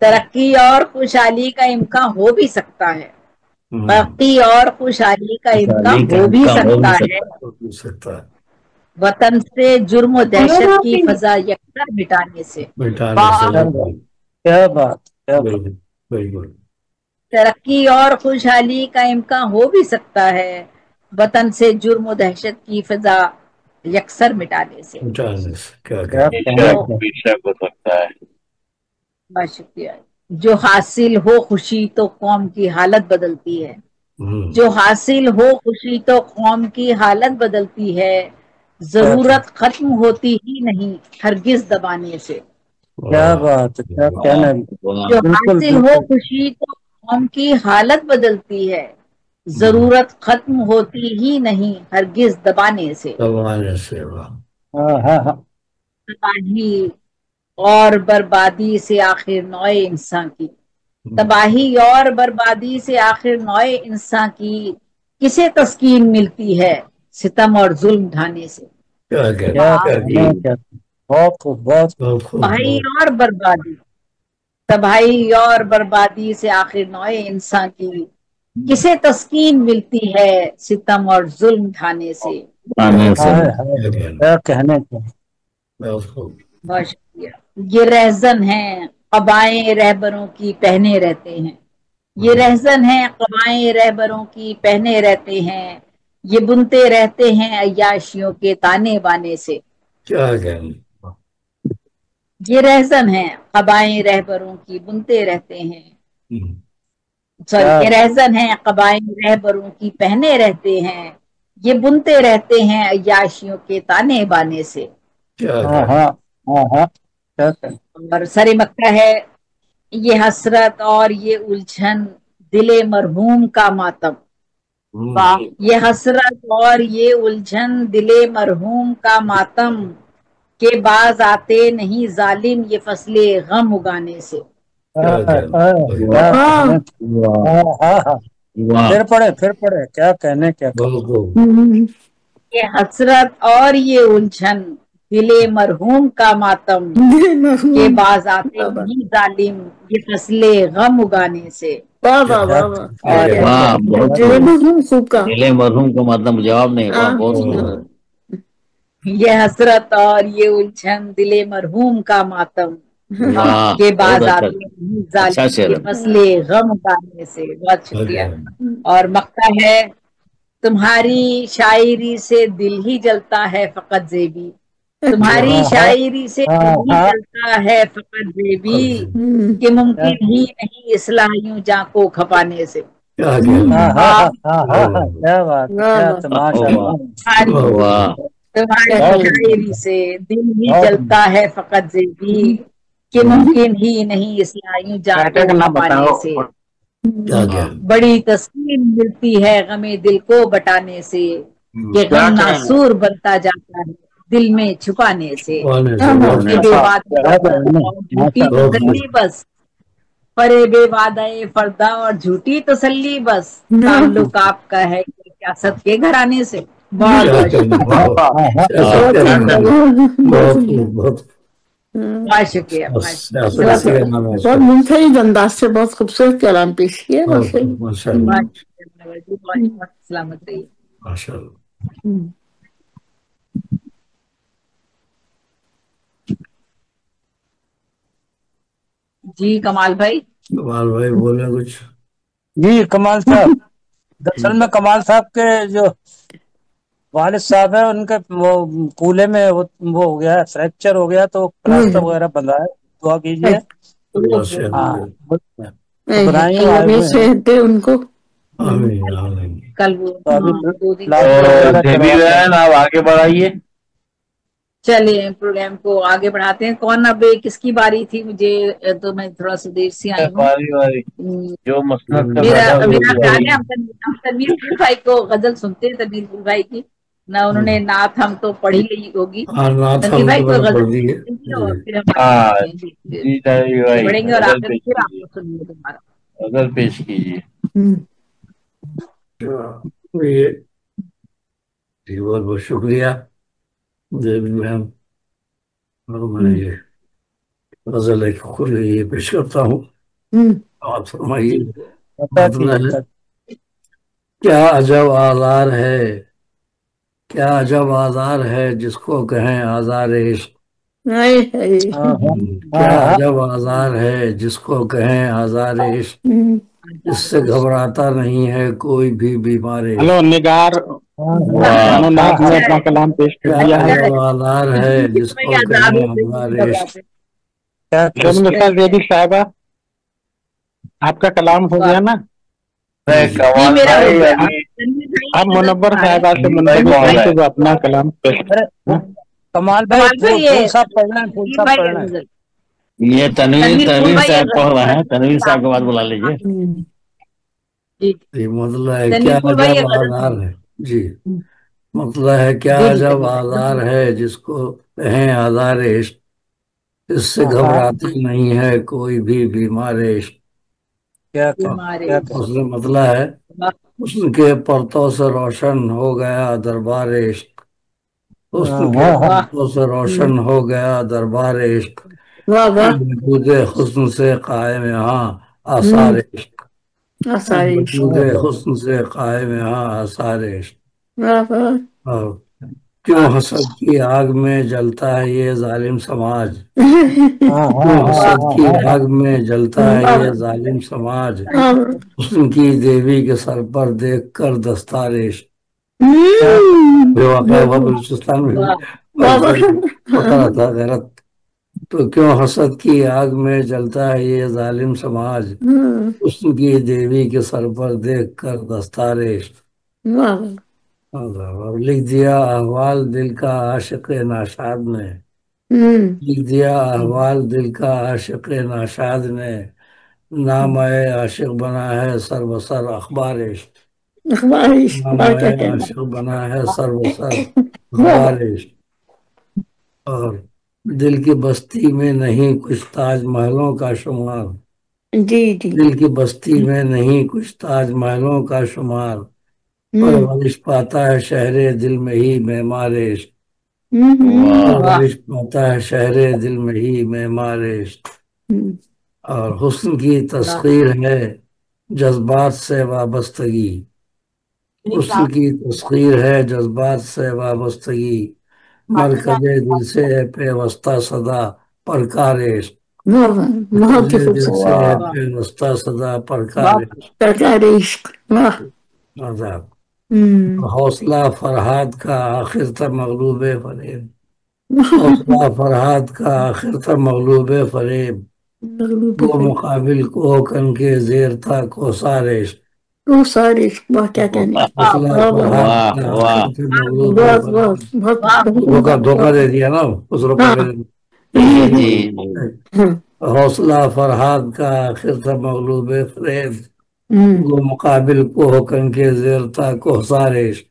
ترقی اور خوشحالی کا امکان ہو بھی سکتا ہے، ترقی اور خوشحالی کا امکان ہو بھی سکتا ہے، وطن سے جرم و دہشت کی فضا یکسر مٹانے سے۔ کیا بات، کیا بات۔ ترقی اور خوشحالی کا امکان ہو بھی سکتا ہے، وطن سے جرم و دہشت کی فضا یکسر مٹانے سے۔ ہو سکتا ہے۔ بہت شکریہ۔ جو حاصل ہو خوشی تو قوم کی حالت بدلتی ہے، جو حاصل ہو خوشی تو قوم کی حالت بدلتی ہے، ضرورت ختم ہوتی ہی نہیں ہرگز دبانے سے۔ کیا بات، کیا کہنا۔ جو حاصل ہو خوشی تو قوم کی حالت بدلتی ہے، ضرورت ختم ہوتی ہی نہیں ہرگز دبانے سے۔ تباہی اور بربادی سے آخر نوع انسان کی، تباہی اور بربادی سے آخر نوع انسان کی کسے تسکین ملتی ہے ستم اور ظلم ڈھانے سے۔ تباہی اور بربادی، تباہی اور بربادی سے آخر نوع انسان کی کسے تسکین ملتی ہے ستم اور ظلم ڈھانے سے۔ کیا کہنے کو۔ بہت شکریہ۔ یہ رہزن ہیں قبائیں رہبروں کی پہنے رہتے ہیں، یہ رہزن ہیں قبائیں رہبروں کی پہنے رہتے ہیں، یہ بنتے رہتے ہیں عیاشیوں کے تانے بانے سے۔ یہ رہزن ہیں قبائیں رہبروں کی بنتے رہتے ہیں، یہ رہزن ہیں قبائیں رہبروں کی پہنے رہتے ہیں، یہ بنتے رہتے ہیں عیاشیوں کے تانے بانے سے۔ اور سر مکہ ہے، یہ حسرت اور یہ الجھن دل مرحوم کا ماتم، یہ حسرت اور یہ الجھن دل مرحوم کا ماتم، کے باز آتے نہیں ظالم یہ فصل غم اگانے سے۔ پھر پڑھے کیا کہنے کیا۔ یہ حسرت اور یہ الجھن دل مرحوم کا ماتم، کے باز آتے نہیں ظالم یہ فصل غم اگانے سے۔ مرحوم کا مطلب جواب نہیں، بہت۔ یہ حسرت اور یہ الجھن دل مرحوم کا ماتم، کے بعد آتے نہیں ظالم یہ فصل غم اگانے سے۔ بہت شکریہ۔ اور مقطع ہے، تمہاری شاعری سے دل ہی جلتا ہے فقط زیبی، تمہاری شاعری سے دل ہی جلتا ہے فقط زیبی، کہ ممکن ہی نہیں اصلاح یوں جاں کو کھپانے سے۔ تمہاری شاعری سے دل ہی جلتا ہے فقط زیبی، کہ ممکن ہی نہیں اصلاح یوں جاں کو کھپانے سے۔ بڑی تسکین ملتی ہے غم دل کو بٹانے سے، کہ غم ناسور بنتا جاتا ہے دل میں چھپانے سے۔ جھوٹی تسلی بس، پرے بے وعدہ فردا اور جھوٹی تسلی بس، تعلق آپ کا ہے سیاست کے گھرانے سے۔ بہت بہت شکریہ۔ بہت منفرد انداز سے بہت خوبصورت کلام پیش کیا۔ سلامت رہیے۔ جی کمال بھائی۔ کمال بھائی بولے کچھ۔ جی کمال صاحب، دراصل میں کمال صاحب کے جو والد صاحب ہیں ان کے وہ کولے میں وہ ہو گیا ہے، فریکچر ہو گیا تو پلاسٹر وغیرہ بندھا ہے، دعا کیجیے۔ ان کو کل آگے بڑھائیے۔ چلیے پروگرام کو آگے بڑھاتے ہیں۔ کون اب کس کی باری تھی؟ مجھے تو میں تھوڑا سا دیر سے آئی ہوں۔ جو میرا خیال ہے ہم تنویر پور بھائی کو غزل سنتے ہیں، تنویر پور بھائی کی نہ انہوں نے نعت ہم تو پڑھی لی ہوگی، تنویر بھائی کو غزل اور پھر ہم پڑھیں گے اور آخر پھر آپ کو سنیں گے دوبارہ غزل پیش کیجیے۔ بہت بہت شکریہ میم، غزل ایک یہ پیش کرتا ہوں، آپ فرمائیے۔ کیا عجب آزار ہے، کیا عجب آزار ہے جس کو کہیں آزار عشق، کیا عجب آزار ہے جس کو کہیں آزار عشق، اس سے گھبراتا نہیں ہے کوئی بھی بیمار عشق۔ ہلو نگار نات نے اپنا کلام پیش کر دیا ہے۔ کیا عجب آزار ہے جس کو کہیں آزار عشق۔ زیبی صاحبہ آپ کا کلام ہو گیا نا؟ آپ منور صاحبہ سے منتظر ہیں کہ وہ اپنا کلام پیش کریں۔ کمال بھائی صاحب پڑھنا ہے، یہ تنویر صاحب پڑھ رہے ہیں، تنویر صاحب کے بعد بلا لیجیے۔ مطلب ہے کیا عجب آزار ہے، جی مطلب ہے کیا عجب آزار ہے جس کو کہیں آزار عشق، اس سے گھبراتی نہیں ہے کوئی بھی بیمار عشق۔ اس نے مطلب ہے حسن کے پرتوں سے روشن ہو گیا دربار عشق، حسن کے پرتوں سے روشن ہو گیا دربار عشق، وجود حسن سے قائم یہاں آثار عشق، وجود حسن سے قائم یہاں آثار عشق۔ اور کیوں حسد کی آگ میں جلتا ہے یہ ظالم سماج، کیوں حسد کی آگ میں جلتا ہے یہ ظالم سماج، حسن کی دیوی کے سر پر دیکھ کر دستار عشق۔ جو واقعہ ہوا بلوچستان میں ہوتا رہا تھا غیرت، تو کیوں حسد کی آگ میں جلتا ہے یہ ظالم سماج، حسن کی دیوی کے سر پر دیکھ کر دستار عشق۔ اور لکھ دیا احوال دل کا عاشق ناشاد نے، لکھ دیا احوال دل کا عاشق ناشاد نے، نام عاشق بنا ہے سر بسر اخبار عشق، نام عاشق بنا ہے سر بسر اخبار عشق۔ اور دل کی بستی میں نہیں کچھ تاج محلوں کا شمار، دل کی بستی میں نہیں کچھ تاج محلوں کا شمار، پرورش پاتا ہے شہر دل میں ہی معمار عشق، پرورش پاتا ہے شہر دل میں ہی معمار عشق۔ اور حسن کی تسخیر ہے جذبات سے وابستگی، حسن کی تسخیر ہے جذبات سے وابستگی، مرکز دل سے ہے پیوستہ صدا پرکار عشق، دل سے ہے پیوستہ صدا پرکار عشق۔ حوصلہ فرہاد کا آخر تھا مغلوب فریب، حوصلہ فرہاد کا آخر تھا مغلوب فریب، وہ مقابل کو کن کے زیر تھا کوثار عشق، کیا کہنے، دھوکہ دے دیا نا اس روپے۔ حوصلہ فرہاد کا آخر تھا مغلوب فریب، وہ مقابل کو کن کے زیر تھا کوثار عشق۔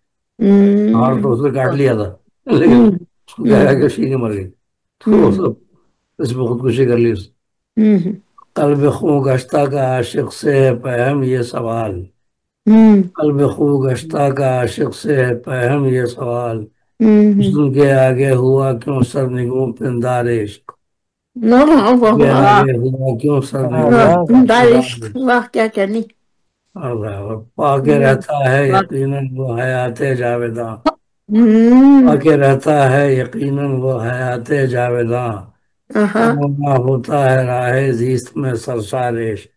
ہار تو اس نے کاٹ لیا تھا لیکن اس کو کہا کہ شیریں مر گئی، تو اس میں خودکشی کر لی اس۔ قلب خوں گشتہ کا عاشق سے ہے پہم یہ سوال، قلب خوں گشتہ کا عاشق سے ہے پہم یہ سوال، حسن کے آگے ہوا کیوں سر نگوں پندار عشق، آگے ہوا کیوں سر نگوں کیا کہنی۔ پاکے رہتا ہے یقیناً وہ حیات جاویداں، پاکے رہتا ہے یقیناً وہ حیات جاویداں، نہ ہوتا ہے راہ زیست میں سرشار عشق،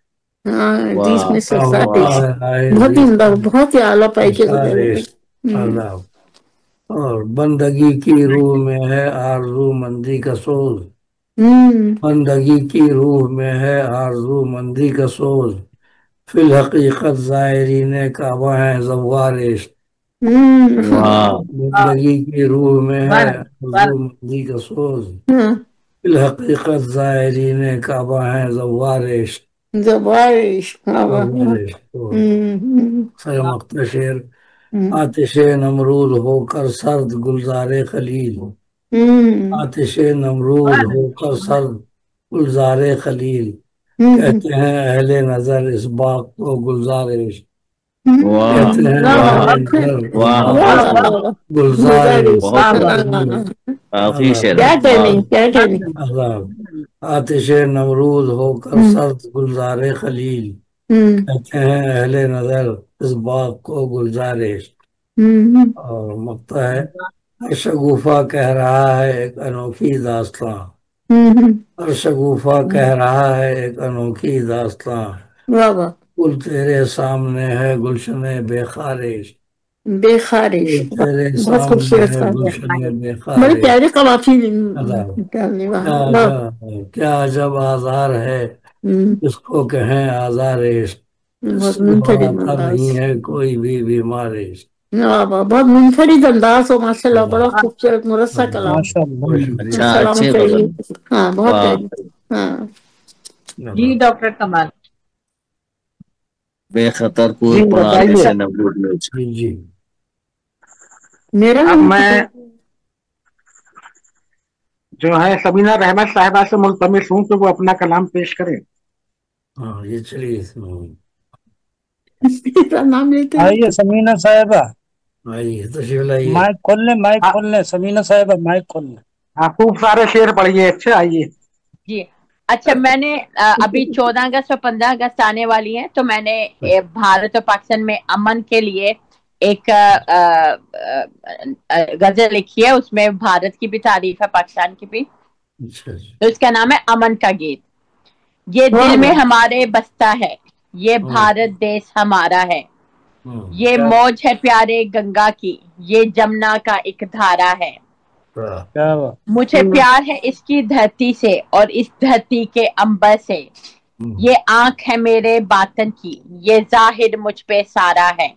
بہت ہی اعلیٰ پائی کے۔ اور بندگی کی روح میں ہے آرزو مندی کا سوز، بندگی کی روح میں ہے آرزو مندی کا سوز، فی الحقیقت زائرین کعبہ ہیں زوار عشق، بندگی کی روح میں ہے آرزو مندی کا سوز، فی الحقیقت زائرین کعبہ ہیں زوار عشق۔ شعر آتش نمرود ہو کر سرد گلزار خلیل، آتش نمرود ہو کر سرد گلزار خلیل، کہتے ہیں اہل نظر اس باغ کو گلزار عشق، کہتے ہیں گلزار آتش نمرود ہو کر سرد گلزار خلیل، کہتے ہیں اہل نظر اس باغ کو گلزارش۔ اور مقطع ہے شگوفہ کہہ رہا ہے ایک انوکھی داستاں، اور شگوفہ کہہ رہا ہے ایک انوکھی داستاں، گل تیرے سامنے ہے گلشن بے خارش، بے خارش، تیرے بہت سامنے خوبصورت ہے تھا، گلشن بے بڑی خارش۔ پیاری قوافی نکالنے والا۔ کیا عجب آزار ہے جس کو کہیں آزار عشق، اس بہت سے منفرد بڑھاتا انداز، نہیں ہے کوئی بھی بیمار عشق۔ بہت منفرد انداز ہو، ماشاء اللہ، بڑا خوبصورت مرصع کلام، ماشاء اللہ۔ اچھا، سلام اچھے چاہیے۔ غزل۔ ہاں بہت واہ، پیاری۔ ہاں جی ڈاکٹر کمال، بے خطر جی پور پڑھاتے بتائیے۔ سے نبود میں۔ جی میرا اب نام میں جو ہے سبینہ رحمت صاحبہ سے ملتمس ہوں کہ وہ اپنا کلام پیش کریں۔ ہاں یہ چلیے میرا نام لیتے ہیں۔ آئیے سمینہ صاحبہ، آئیے تشریف لائیے۔ مائک کھول لیں، مائک کھول لیں، سمینہ صاحبہ مائک کھول لیں۔ ہاں خوب سارے شعر پڑھیے، اچھا آئیے۔ جی اچھا، میں نے ابھی 14 اگست اور 15 اگست آنے والی ہیں، تو میں نے بھارت اور پاکستان میں امن کے لیے ایک غزل لکھی ہے، اس میں بھارت کی بھی تعریف ہے، پاکستان کی بھی، تو اس کا نام ہے امن کا گیت۔ یہ دل میں ہمارے بستا ہے، یہ بھارت دیش ہمارا ہے، یہ موج ہے پیارے گنگا کی، یہ جمنا کا ایک دھارا ہے، مجھے پیار ہے اس کی دھرتی سے اور اس دھرتی کے عنبر سے، یہ آنکھ ہے میرے باطن کی، یہ ظاہر مجھ پہ سارا ہے،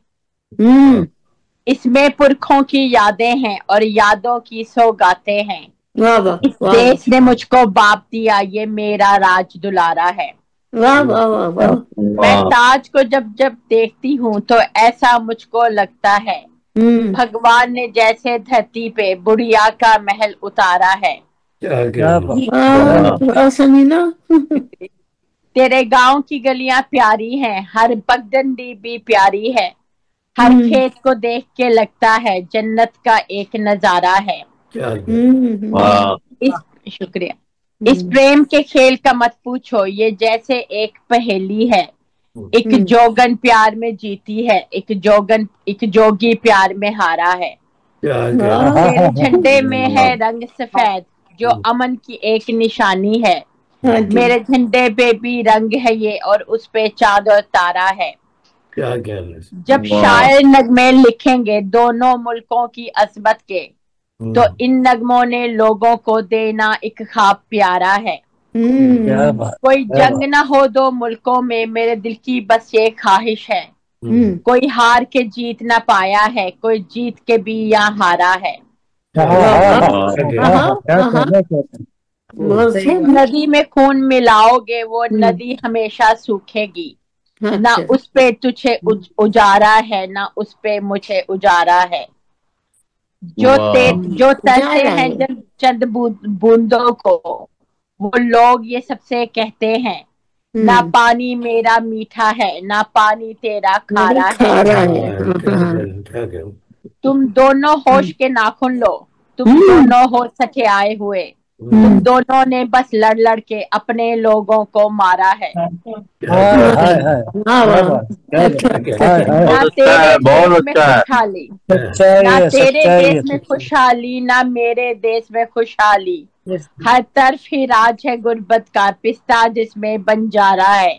اس میں پرکھوں کی یادیں ہیں اور یادوں کی سوگاتیں ہیں، اس دیش نے مجھ کو باپ دیا، یہ میرا راج دلارا ہے۔ میں تاج کو جب جب دیکھتی ہوں تو ایسا مجھ کو لگتا ہے بھگوان نے جیسے دھرتی پہ بڑھیا کا محل اتارا ہے۔ تیرے گاؤں کی گلیاں پیاری ہیں، ہر پگڈنڈی بھی پیاری ہے، ہر کھیت کو دیکھ کے لگتا ہے جنت کا ایک نظارہ ہے۔ شکریہ۔ اس پریم کے کھیل کا مت پوچھو، یہ جیسے ایک پہیلی ہے، ایک جوگن پیار میں جیتی ہے، ایک جوگی پیار میں ہارا ہے، تیرے جھنڈے میں ہے رنگ سفید جو امن کی ایک نشانی ہے، میرے جھنڈے پہ بھی رنگ ہے یہ اور اس پہ چاند اور تارا ہے۔ جب شاعر نغمے لکھیں گے دونوں ملکوں کی عظمت کے، تو ان نغموں نے لوگوں کو دینا ایک خواب پیارا ہے۔ کوئی جنگ نہ ہو دو ملکوں میں، میرے دل کی بس یہ خواہش ہے، کوئی ہار کے جیت نہ پایا ہے، کوئی جیت کے بھی یہاں ہارا ہے۔ ندی میں خون ملاؤ گے وہ ندی ہمیشہ سوکھے گی، نہ اس پہ تجھے اجارا ہے نہ اس پہ مجھے اجارا ہے، جو ترسے ہیں چند بوندوں کو وہ لوگ یہ سب سے کہتے ہیں، نہ پانی میرا میٹھا ہے نہ پانی تیرا کھارا ہے۔ تم دونوں ہوش کے ناخن لو، تم دونوں ہو سکے آئے ہوئے، تم دونوں نے بس لڑ لڑ کے اپنے لوگوں کو مارا ہے۔ نہ تیرے دیش میں خوشحالی، نہ تیرے دیش میں خوشحالی، نہ میرے دیش میں خوشحالی، ہر طرف ہی راج ہے غربت کا، پستہ جس میں بنجارا ہے۔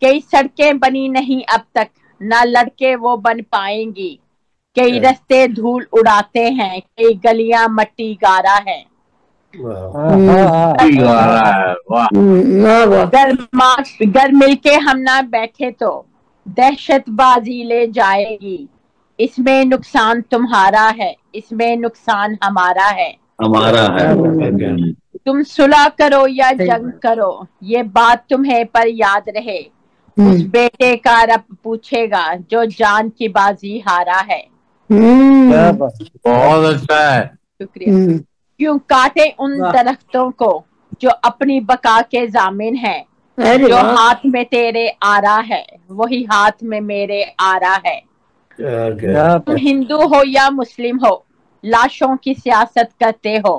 کئی سڑکیں بنی نہیں اب تک، نہ لڑکے وہ بن پائیں گی، کئی رستے دھول اڑاتے ہیں، کئی گلیاں مٹی گارا ہے۔ گر مل کے ہم نہ بیٹھے تو دہشت بازی لے جائے گی، اس میں نقصان تمہارا ہے، اس میں نقصان ہمارا ہے۔ تم صلح کرو یا جنگ کرو، یہ بات تمہیں پر یاد رہے، اس بیٹے کا رب پوچھے گا جو جان کی بازی ہارا ہے۔ بہت اچھا ہے، شکریہ۔ کیوں کاٹے ان درختوں کو جو اپنی بقا کے ضامن ہیں، جو ہاتھ میں تیرے آ رہا ہے وہی ہاتھ میں میرے آ رہا ہے۔ تم ہندو ہو یا مسلم ہو، لاشوں کی سیاست کرتے ہو،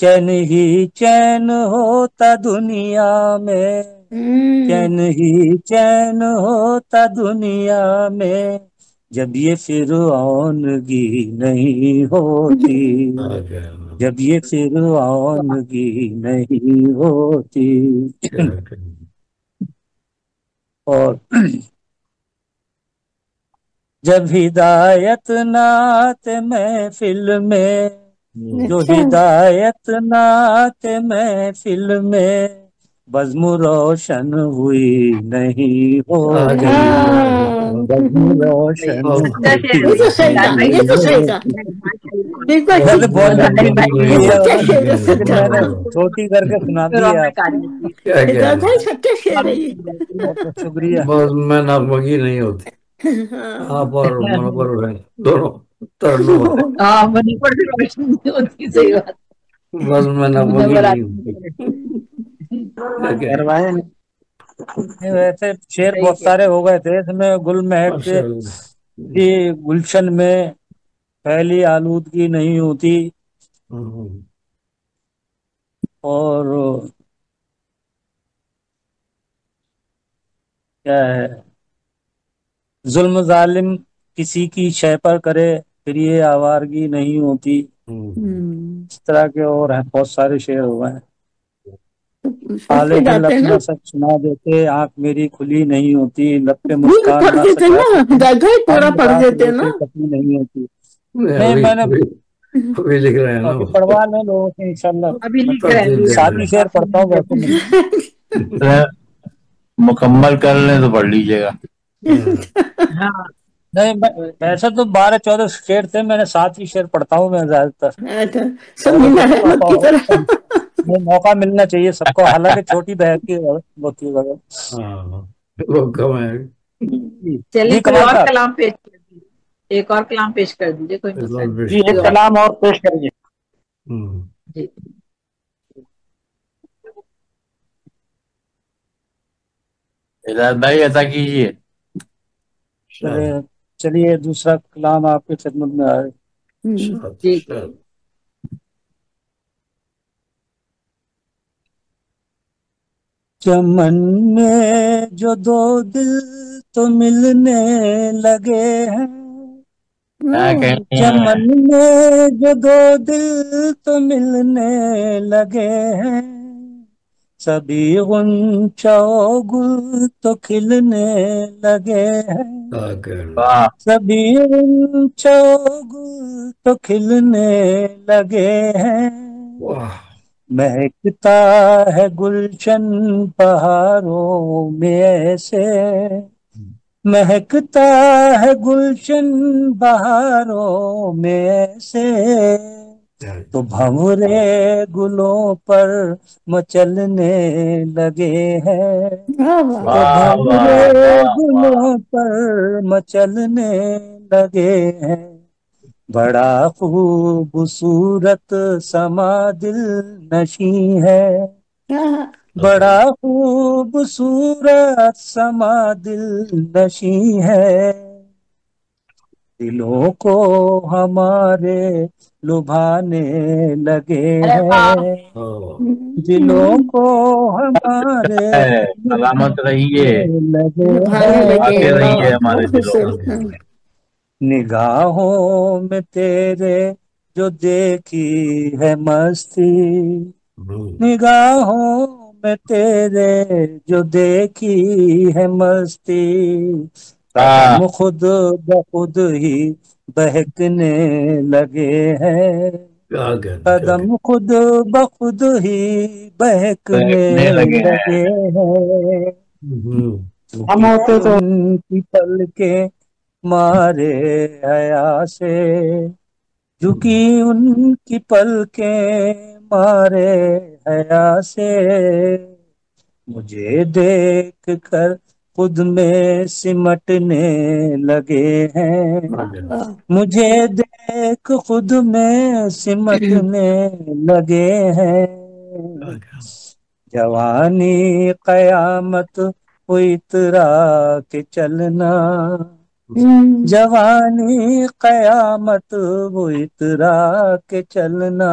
چین ہی چین ہوتا دنیا میں، چین ہی چین ہوتا دنیا میں، جب یہ فرعونگی نہیں ہوتی، جب یہ فرعونگی نہیں ہوتی۔ اور جب ہدایت نعت محفل میں، جو ہدایت نعت محفل میں، بزم روشن ہوئی نہیں ہوتی، بزم روشن یہ تو صحیح کہا، ویسے بہت لمبی لکھی ہے لیکن میں نے چھوٹی کر کے سنا دی ہے آپ کو۔ سچا شعر ہے یہ۔ بہت بہت شکریہ۔ بس میں نغمگی نہیں ہوتی، آپ اور منور دونوں ترنم ہوتے، ہاں منی پر بھی روشنی نہیں ہوتی، صحیح بات۔ بس میں نغمگی نہیں ہوتی۔ ویسے شعر بہت سارے ہو گئے تھے، اس میں گل مہک کی گلشن میں پہلی آلودگی نہیں ہوتی، اور کیا ہے، ظلم ظالم کسی کی شے پر کرے پھر یہ آوارگی نہیں ہوتی، اس طرح کے اور ہیں بہت سارے شعر ہو گئے ہیں۔ حال دل اپنا سچ سنا دیتے، آنکھ میری کھلی نہیں ہوتی، لب پہ مسکان نہ کپی نہیں ہوتی۔ نہیں میں نے ابھی لکھ رہے ہیں نا، پڑھوا لیں لوگوں سے انشاءاللہ، ساتھی شعر پڑھتا ہوں ویسے مکمل کر لیں تو پڑھ لیجیے گا۔ نہیں ویسے تو 12-14 شعر تھے، میں نے 7 ہی شعر پڑھتا ہوں میں زیادہ تر، موقع ملنا چاہیے سب کو، حالانکہ چھوٹی بہن کی ہوتی ہے۔ چلیے کوئی اور کلام پیش کر دیجیے، ایک اور کلام پیش کر دیجیے، کوئی مسئلہ جی ایک کلام اور پیش کریے۔ جی ہدایت بھائی عطا کیجیے۔ چلیے دوسرا کلام آپ کی خدمت میں آئے۔ جی چمن میں جو دو دل تو ملنے لگے ہیں، چمن میں جو دو دل تو ملنے لگے ہیں، سبھی غنچہ و گل تو کھلنے لگے ہیں، سبھی غنچہ و گل تو کھلنے لگے ہیں، مہکتا ہے گلشن بہاروں میں ایسے، مہکتا ہے گلشن بہاروں میں ایسے، تو بھنورے گلوں پر مچلنے لگے ہیں، تو بھنورے گلوں پر مچلنے لگے ہیں، بڑا خوبصورت سما دل نشیں ہے، بڑا خوبصورت سما دل نشیں ہے، دلوں کو ہمارے لبھانے لگے ہیں، دلوں کو ہمارے سلامت رہیے، لگے آتے رہیے ہمارے دلوں ہیں، نگاہوں میں تیرے جو دیکھی ہے مستی، نگاہوں میں تیرے جو دیکھی ہے مستی، قدم خود بخود ہی بہکنے لگے ہیں، قدم خود بخود ہی بہکنے لگے ہیں، ہم ہوتے تو ان کی پلکیں مارے حیا سے، جھکی ان کی پلکیں مارے حیا سے، مجھے دیکھ کر خود میں سمٹنے لگے ہیں، مجھے دیکھ خود میں سمٹنے لگے ہیں، جوانی قیامت وہ اترا کے چلنا، جوانی قیامت وہ اترا کے چلنا،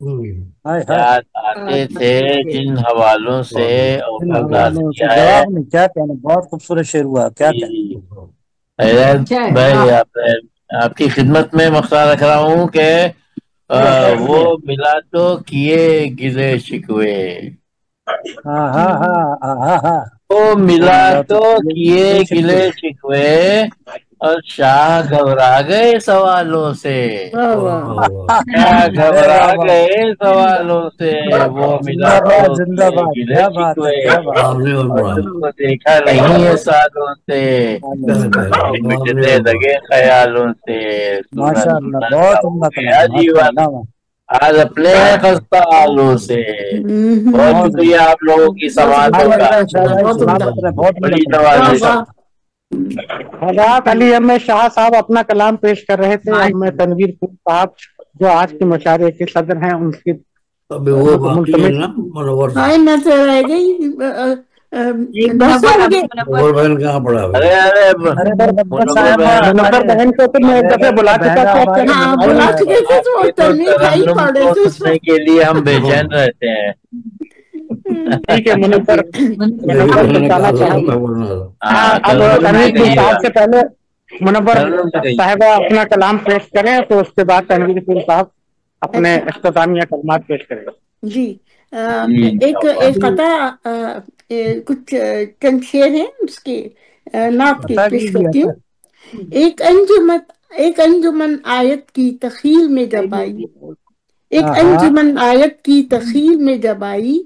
یاد آتے تھے جن حوالوں سے ان اوپر ڈال حوالوں سے دیا ہے۔ جواب نہیں، کیا کہنا، بہت خوبصورت شعر ہوا، کیا کہنا۔ بھائی آپ کی خدمت میں مختار رکھ رہا ہوں کہ وہ ملا تو کیے گلے شکوے، ہاں ہاں ہاں ہاں ہاں، وہ ملا تو کیے کیے گلے شکوے اور شاہ گھبرا گئے سوالوں سے، شاہ گھبرا گئے سوالوں سے، وہ ملا تو زندہ کیے باد، گلے کیا بات ہے، شکوے کیا بات اور تم کو دیکھا نہیں ہے سالوں سے، مٹنے لگے خیالوں سے، سونا ماشاء اللہ، سونا سا بہت ہو عمدہ گیا کلام، ماشاء جیون اللہ، آج اپنے خستہ حالوں سے۔ بہت بہت شکریہ آپ لوگوں کی سماعتوں کا، بہت بڑی عمدہ نوازش۔ حضرات علی احمد شاہ صاحب اپنا کلام پیش کر رہے تھے، اب میں تنویر پور صاحب جو آج کے مشاعرے کے صدر ہیں ان کی ملتمس رہ گئی بہن کہاں پڑا ارے منور بہن کو تو میں ایک دفعہ بلا چکا تھا، بلا چکے تھے تو یہ تو تنویر بھائی ترنم پڑھے کو تھے اس سننے کے لیے ہم بے چین رہتے ہیں۔ ٹھیک ہے منور بچانا چاہوں اب تنویر پور صاحب سے پہلے منور صاحبہ اپنا کلام پیش کریں تو اس کے بعد تنویر پور صاحب اپنے اختتامیہ کلمات پیش کریں۔ جی ایک قطع کچھ چند شعر ہیں اس کے نعت کی پیش کرتی ہوں۔ ایک انجمن آیت کی تخیل میں جب آئی، ایک انجمن آیت کی تخیل میں جب آئی،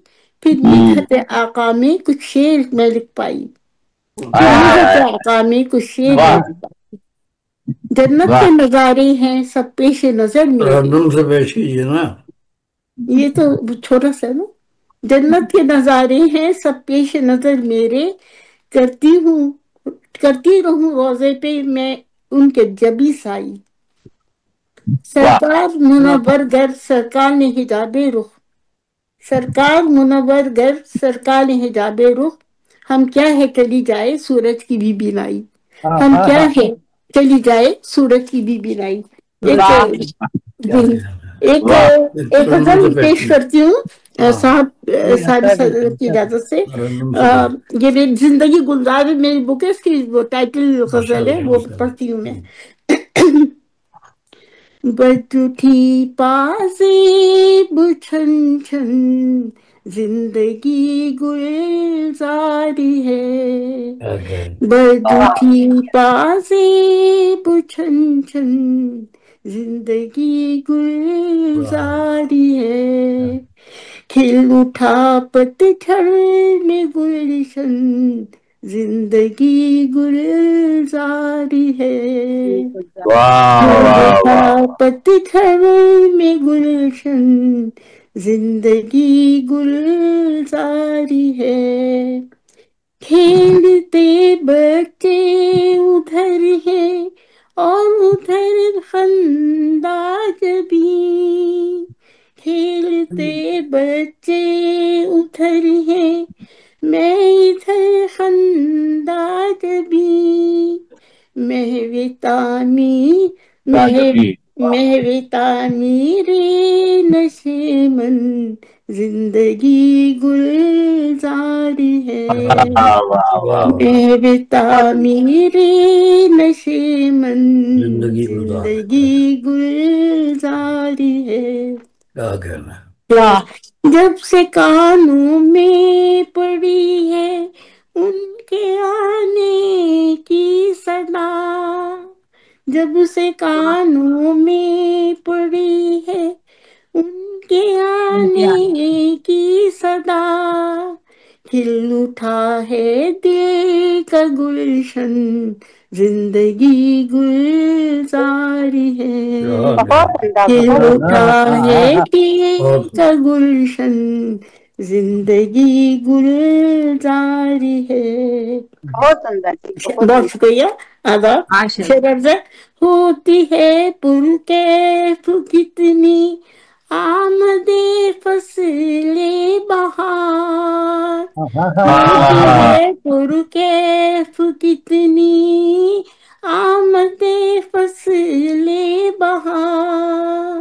پھر مدحت آقا میں کچھ شعر میں لکھ پائی، پھر مدحت آقا میں کچھ شعر میں لکھ پائی۔ جنت کے نظارے ہیں سب پیش نظر میرے، سے پیش کیجیے نا، یہ تو چھوٹا سا نا۔ جنت کے نظارے ہیں سب پیش نظر میرے، کرتی رہوں روزے پہ میں ان کے جبی سائی، سرکار منور گر سرکار نے حجاب رخ، سرکار منور گر سرکار نے حجاب رخ، ہم کیا ہے چلی جائے سورج کی بھی بینائی، ہم کیا ہے چلی جائے سورج کی بھی بینائی۔ ایک غزل پیش کرتی ہوں صاحب ساری صدر کی اجازت سے۔ یہ میری زندگی گلزار میری بک ہے، اس کی وہ ٹائٹل غزل ہے، وہ پڑھتی ہوں میں۔ بجھی پازیب چھن چھن زندگی گلزاری ہے، بجھی پازیب چھن چھن زندگی گلزاری ہے، کھل اٹھا پتجھڑ میں گلشن زندگی گلزاری ہے، پتجھڑ میں گلشن زندگی گلزاری ہے، کھیلتے بچے ادھر ہیں اور ادھر خندہ جبیں، کھیلتے بچے ادھر ہیں میں ادھر خندہ جبیں، محو تعمیر نشیمن زندگی گلزاری ہے، محو تعمیر نشیمن زندگی گلزاری ہے۔ کیا کہنا جب سے کانوں میں پڑی ہے ان کے آنے کی صدا، جب سے کانوں میں پڑی ہے ان کے آنے کی صدا، کھل اٹھا ہے دل کا گلشن زندگی گلزاری ہے، کھل اٹھا ہے دل کا گلشن زندگی گلزاری ہے۔ بہت شکریہ، آداب۔ شعر ہوتی ہے پرکیف کتنی آمد فصل بہار، ہوتی ہے پرکیف کتنی آمد فصل بہار،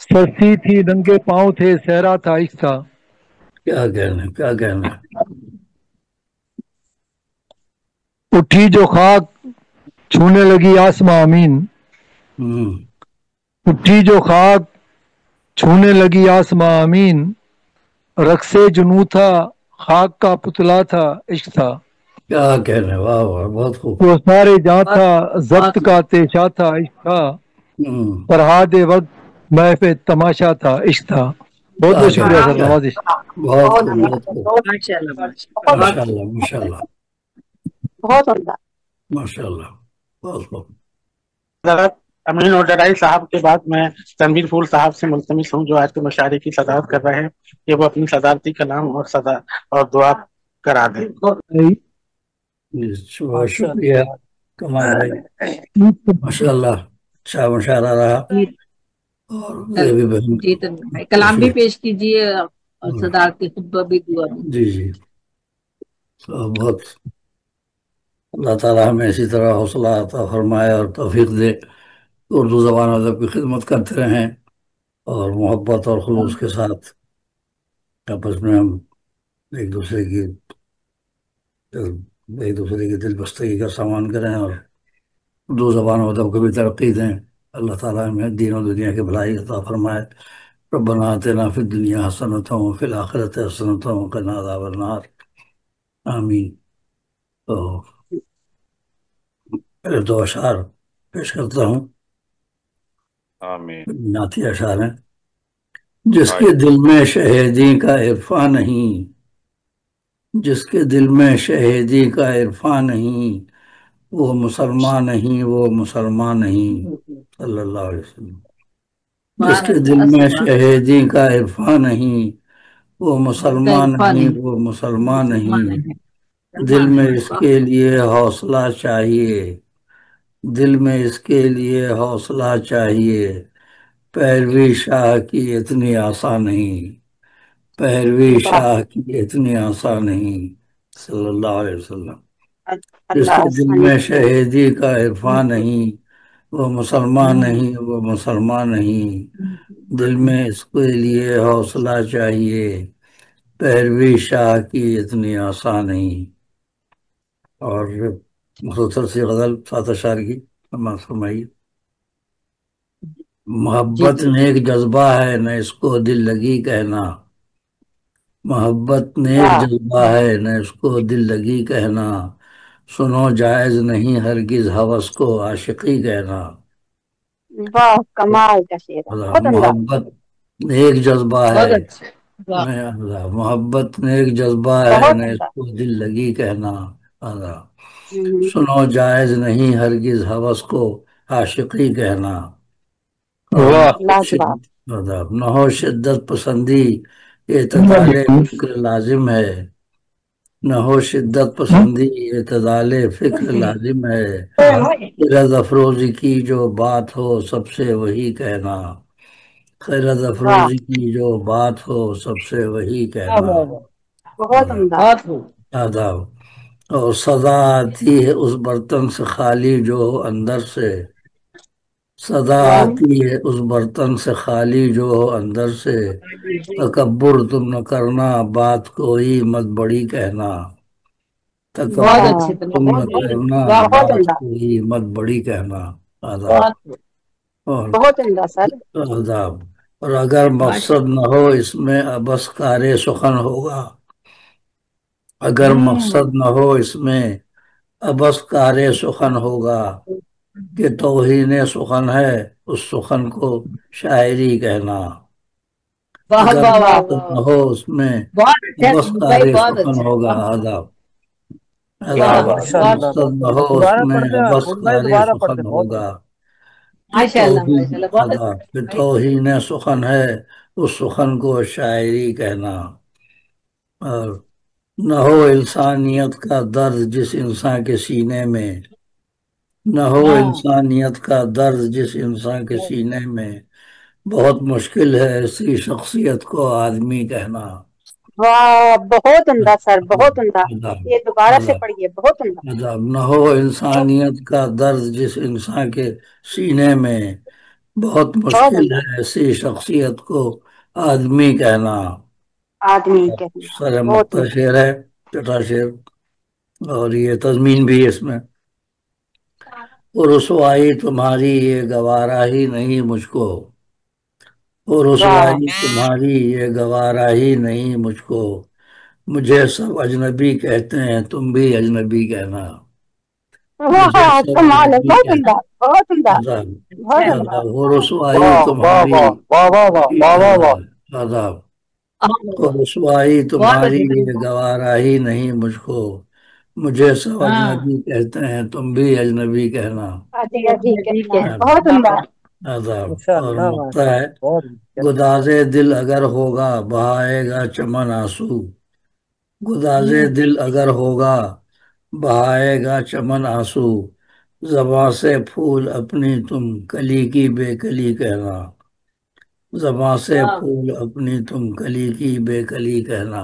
سرسی تھی ننگے پاؤں تھے صحرا تھا عشق تھا. کیا کہنا کیا کہنا. اٹھی جو خاک چھونے لگی آسماں امین. اٹھی جو خاک چھونے لگی آسماں امین. رقص جنوں تھا خاک کا پتلا تھا عشق تھا. کیا کہنا. واہ واہ بہت خوب. وہ سارے جاں تھا ضبط کا تیشا تھا عشق تھا. فرہاد وقت محف تماشا تھا عشق تھا. بہت بہت شکریہ سر. نوازش. بہت ماشاء اللہ ماشاء اللہ بہت عمدہ. ماشاء اللہ بہت خوب. امین اور ڈرائی صاحب کے بعد میں تنویر پھول صاحب سے ملتمس ہوں جو آج کے مشاعرے کی صدارت کر رہے ہیں کہ وہ اپنی صدارتی کلام اور دعا کرا دیں. شکریہ کمال بھائی. ماشاء اللہ اچھا مشاعرہ رہا. اور کلام بھی پیش کیجیے اور صدارتی خطبہ بھی دعا. جی جی بہت اللہ تعالیٰ ہمیں اسی طرح حوصلہ عطا فرمائے اور توفیق دے. اردو زبان ادب کی خدمت کرتے رہیں اور محبت اور خلوص کے ساتھ آپس میں ہم ایک دوسرے کی دل بستگی کا سامان کریں اور اردو زبان ادب کو بھی ترقی دیں. اللہ تعالیٰ ہمیں دین و دنیا کی بھلائی عطا فرمائے. ربنا آتنا فی الدنیا حسنۃ وفی الآخرۃ حسنۃ وقنا عذاب النار. آمین. تو پہلے دو اشعار پیش کرتا ہوں. نعتی اشعار ہیں. جس کے دل میں شہیدی کا عرفان نہیں، جس کے دل میں شہیدی کا عرفان نہیں، وہ مسلمان نہیں، وہ مسلمان نہیں. صلی اللہ علیہ وسلم. جس کے دل میں شہیدی کا عرفان نہیں، وہ مسلمان نہیں، وہ مسلمان نہیں. دل میں اس کے لیے حوصلہ چاہیے، دل میں اس کے لیے حوصلہ چاہیے. پیروی شاہ کی اتنی آسان نہیں، پیروی شاہ کی اتنی آسان نہیں. صلی اللہ علیہ وسلم. جس کے دل میں شہیدی کا عرفان نہیں، وہ مسلمان نہیں، وہ مسلمان نہیں. دل میں اس کے لیے حوصلہ چاہیے، پیروی شاہ کی اتنی آسان نہیں. اور مختصر سی غزل 7 اشعار کی فرمائیے. محبت نیک جذبہ ہے نہ اس کو دل لگی کہنا، محبت نیک جذبہ ہے نہ اس کو دل لگی کہنا. سنو جائز نہیں ہرگز ہوس کو عاشقی کہنا. واہ کمال کا شعر. محبت نیک جذبہ ہے، محبت نیک جذبہ ہے نہ اس کو دل لگی کہنا. سنو جائز نہیں ہرگز ہوس کو عاشقی کہنا. نہ ہو شدت پسندی اعتدال فکر لازم ہے، نہ ہو شدت پسندی اعتدال فکر لازم ہے. خیرت افروزی کی جو بات ہو سب سے وہی کہنا، خیرت افروزی کی جو بات ہو سب سے وہی کہنا. آداب. اور سزا آتی ہے اس برتن سے خالی جو ہو اندر سے، سزا آتی ہے اس برتن سے خالی جو ہو اندر سے. تکبر تم نہ کرنا بات کوئی مت بڑی کہنا، تکبر تم نہ کرنا بات کوئی مت بڑی کہنا. آداب. اور اگر مقصد نہ ہو اس میں ابس کار سخن ہوگا، اگر مقصد نہ ہو اس میں ابس کار سخن ہوگا. کہ توہین سخن ہے اس سخن کو شاعری کہنا، اگر مقصد نہ ہو اس میں ابس کار سخن ہوگا. آداب. مقصد نہ ہو اس میں ابس کار سخن ہوگا. توہین سخن ہے اس سخن کو شاعری کہنا. اور نہ ہو انسانیت کا درد جس انسان کے سینے میں، نہ ہو انسانیت کا درد جس انسان کے سینے میں. بہت مشکل ہے ایسی شخصیت کو آدمی کہنا. واہ بہت عمدہ سر، بہت عمدہ. یہ دوبارہ سے پڑھیے. بہت عمدہ. نہ ہو انسانیت کا درد جس انسان کے سینے میں، بہت مشکل ہے ایسی شخصیت کو آدمی کہنا. آدمی کہنا سر بہت مکتا شعر ہے، چھٹا شعر، اور یہ تضمین بھی ہے اس میں. اور رسوائی تمہاری یہ گوارا ہی نہیں مجھ کو، اور رسوائی تمہاری یہ گوارا ہی نہیں مجھ کو، مجھے سب اجنبی کہتے ہیں تم بھی اجنبی کہنا. مجھے سب کمال ہے، اجنبی بہت کہتے عمدہ، بہت عمدہ، آداب بہت عمدہ. آداب. اور رسوائی واہ واہ تمہاری واہ واہ واہ واہ واہ واہ. آداب. اور رسوائی تمہاری یہ گوارا ہی نہیں مجھ کو، مجھے سب اجنبی کہتے ہیں تم بھی اجنبی کہنا. اجنبی کہنا بہت عمدہ. آداب. ماشاء اور اللہ مکتا ماشاء ہے، اللہ، بہت گدازے دل اگر ہوگا بہائے گا چمن آنسو، گدازے دل اگر ہوگا بہائے گا چمن آنسو، زباں سے پھول اپنی تم کلی کی بے کلی کہنا، زباں سے پھول اپنی تم کلی کی بے کلی کہنا.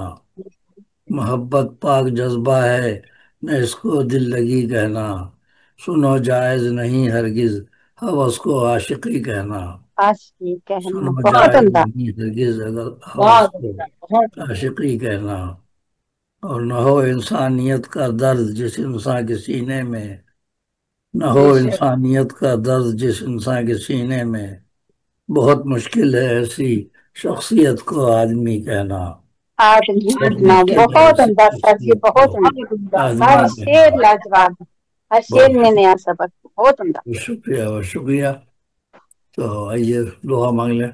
محبت پاک جذبہ ہے نہ اس کو دل لگی کہنا، سنو جائز نہیں ہرگز ہوس کو عاشقی کہنا، عاشقی کہنا سنو بہت جائز عمدہ. نہیں ہرگز اگر ہوس کو عاشقی کہنا. اور نہ ہو انسانیت کا درد جس انسان کے سینے میں، نہ ہو انسانیت کا درد جس انسان کے سینے میں، بہت مشکل ہے ایسی شخصیت کو آدمی کہنا. آدمی بہت کہنا مشکل ہے بہت ایسی عمدہ سر جی، شخصیت کو بہت عمدہ. آدمی ہر کہنا. شعر لاجواب، ہر شعر بہت میں نیا سبق، بہت عمدہ. شکریہ، بہت شکریہ. تو آئیے دعا مانگ لیں.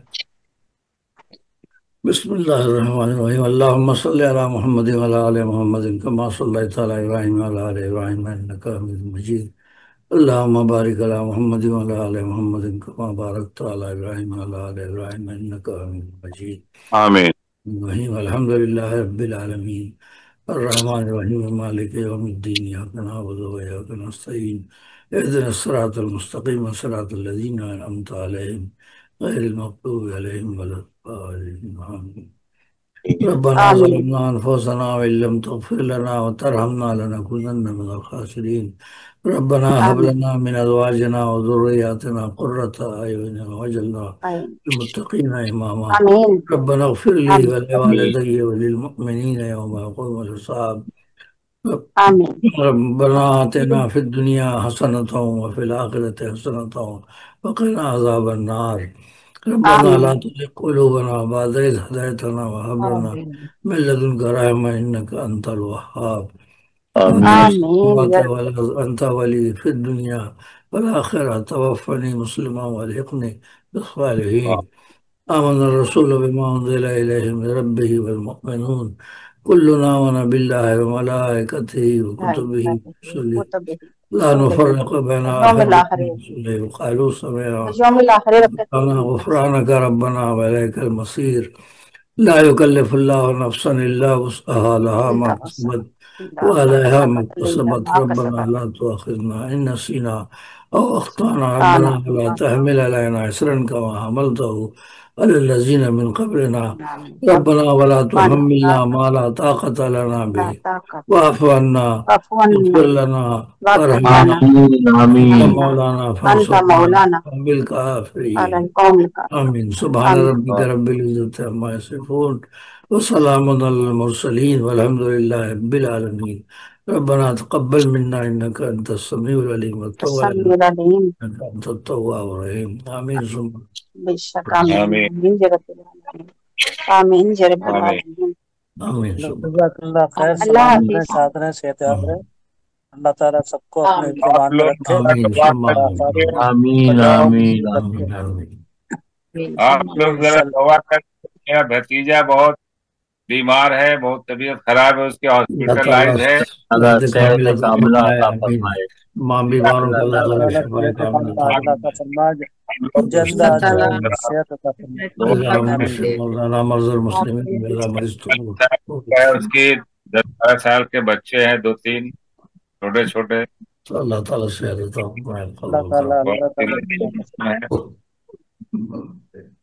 بسم اللہ الرحمن الرحیم. اللہم صلی علی محمد وعلی آل محمد کما صلیت علی ابراہیم وعلی آل ابراہیم انک حمید مجید. اللہم بارک علی محمد وعلی آل محمد کما بارکت علی ابراہیم وعلی آل ابراہیم انک حمید مجید. آمین. الرحیم الحمد للہ رب العالمین الرحمن الرحیم مالک یوم الدین ایاک نعبد و ایاک نستعین اهدنا الصراط المستقیم صراط الذین انعمت علیہم غیر المغضوب علیہم ولا الضالین. آمین. ربنا آمین. ظلمنا انفسنا وان لم تغفر لنا وترحمنا لنكونن من الخاسرین. ربنا هب آمین. لنا من ازواجنا وذرياتنا قرة اعین واجعلنا آمین. للمتقین اماما. آمین. ربنا اغفر لي آمین. ولوالدي وللمؤمنين يوم يقوم الحساب. آمین. ربنا آتنا في الدنيا حسنة وفي الآخرة حسنة وقنا عذاب النار. ربنا لا آمین. تزغ قلوبنا بعد إذ هديتنا وهب لنا من لدنك رحمة إنك أنت الوهاب. آمین. أنت ولي في الدنيا والآخرة توفني مسلما والحقني بالصالحين. آمن الرسول بما أنزل إليه من ربه والمؤمنون كلنا آمن بالله وملائكته وكتبه ورسله لا نفرق بين اليوم أحد الآخر، من رسله وقالوا سمعنا اليوم الآخر ربنا وأطعنا غفرانك ربنا وإليك المصير. لا يكلف الله نفسا إلا وسعها لها ما إلا وسع كسبت إلا وعليها ما كسبت إلا اكتسبت. ما ربنا كسبت. لا تؤاخذنا إن نسينا أو أخطأنا. ربنا ولا تحمل علينا إصرا كما حملته على الذين من قبلنا. ربنا ولا تحملنا ما لا طاقة لنا لا به طاقة واعف عنا عفوا واغفر لنا واغفر وارحمنا لنا أنت آمین. مولانا أنت فانصرنا مولانا قوم الكافرين. على القوم الكافرين. آمين. سبحان آمين. ربك رب العزة عما يصفون وسلام على المرسلين والحمد لله رب العالمين. ربنا تقبل منا إنك أنت السميع العليم وتب السميع علينا العليم. إنك أنت التواب الرحيم. آمين. ثم بالشك آمين. آمين. آمين يا رب العالمين. آمين يا رب آمين. العالمين. آمين. جزاک اللہ خیر. اللہ سلامت رہے، حافظ. ساتھ رہے، صحت یاب رہے. اللہ تعالیٰ سب کو اپنے آمین. آپ زبان میں لوگ رکھے. آمين. ثم آمين. آمین بچاؤ آمین بچے. آمین آمین. آپ لوگ ذرا دعا کر. میرا بھتیجا بہت بیمار ہے، بہت طبیعت خراب ہے، اس کی اللہ تعالیٰ ہاسپٹلائز ہے. اللہ صحت صحت کاملہ عطا کاملہ فرمائے. عطا آمین. فرمائے. ماں بیماروں کو اللہ اللہ تعالیٰ تعالیٰ شفا صحت کاملہ کاملہ عطا عاجلہ عطا فرمائے. جلد اللہ از تعالیٰ جلد صحت عطا فرمائے. اللهم آمین. اشف مولانا مرضى المسلمين بلا مرض اس کی 10-12 سال کے بچے ہیں، 2-3 چھوٹے چھوٹے. اللہ تعالیٰ صحت عطا فرمائے. اللہ تعالیٰ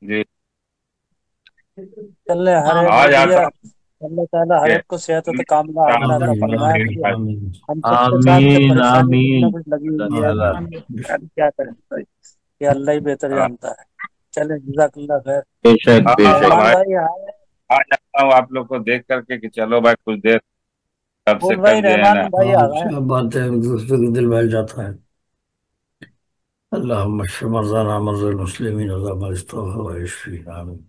جی چلے ہر ایک آج بھیا، آتا اللہ تعالیٰ ہر ایک کو صحت و کاملہ عاجلہ عطا فرمائے. آمین. ہم سب کے ساتھ آمین پریشانی کچھ آمین. نہ کچھ لگی اللہ ہوئی ہے. تعالیٰ کیا کریں. یہ اللہ ہی بہتر جانتا ہے. چلے جزاک اللہ خیر. بے شک بے شک. بھائی آ جاتا ہوں آپ لوگ کو دیکھ کر کے کہ چلو بھائی کچھ دیر کب سے بھائی کر دیا ہے نا. رحمان بھائی آ گئے. باتیں دوسرے کے دل بہل جاتا ہے. اللہم اشف مرضانا مرضى المسلمین وذاب الاستغفار واشفی آمین.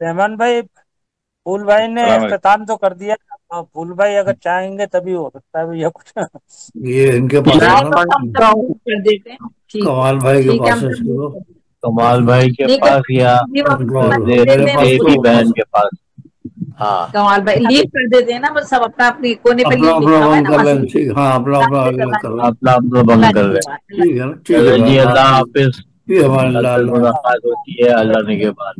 رحمان بھائی پھول بھائی نے اختتام تو کر دیا. پھول بھائی اگر چاہیں گے تبھی ہو سکتا ہے بھیا کچھ. یہ ان کے پاس کمال بھائی کے پاس ہے. کمال بھائی کے پاس یا دیوی بہن کے پاس. ہاں کمال بھائی لیو کر دیتے ہیں نا, بس سب اپنا اپنی کونے پہ لیو لکھا ہوا ہے نا. ہاں اپنا اپنا بند کر لیں. ٹھیک ہے نا. جی اللہ حافظ. اللہ ملاقات ہوتی ہے اللہ نے کے بعد.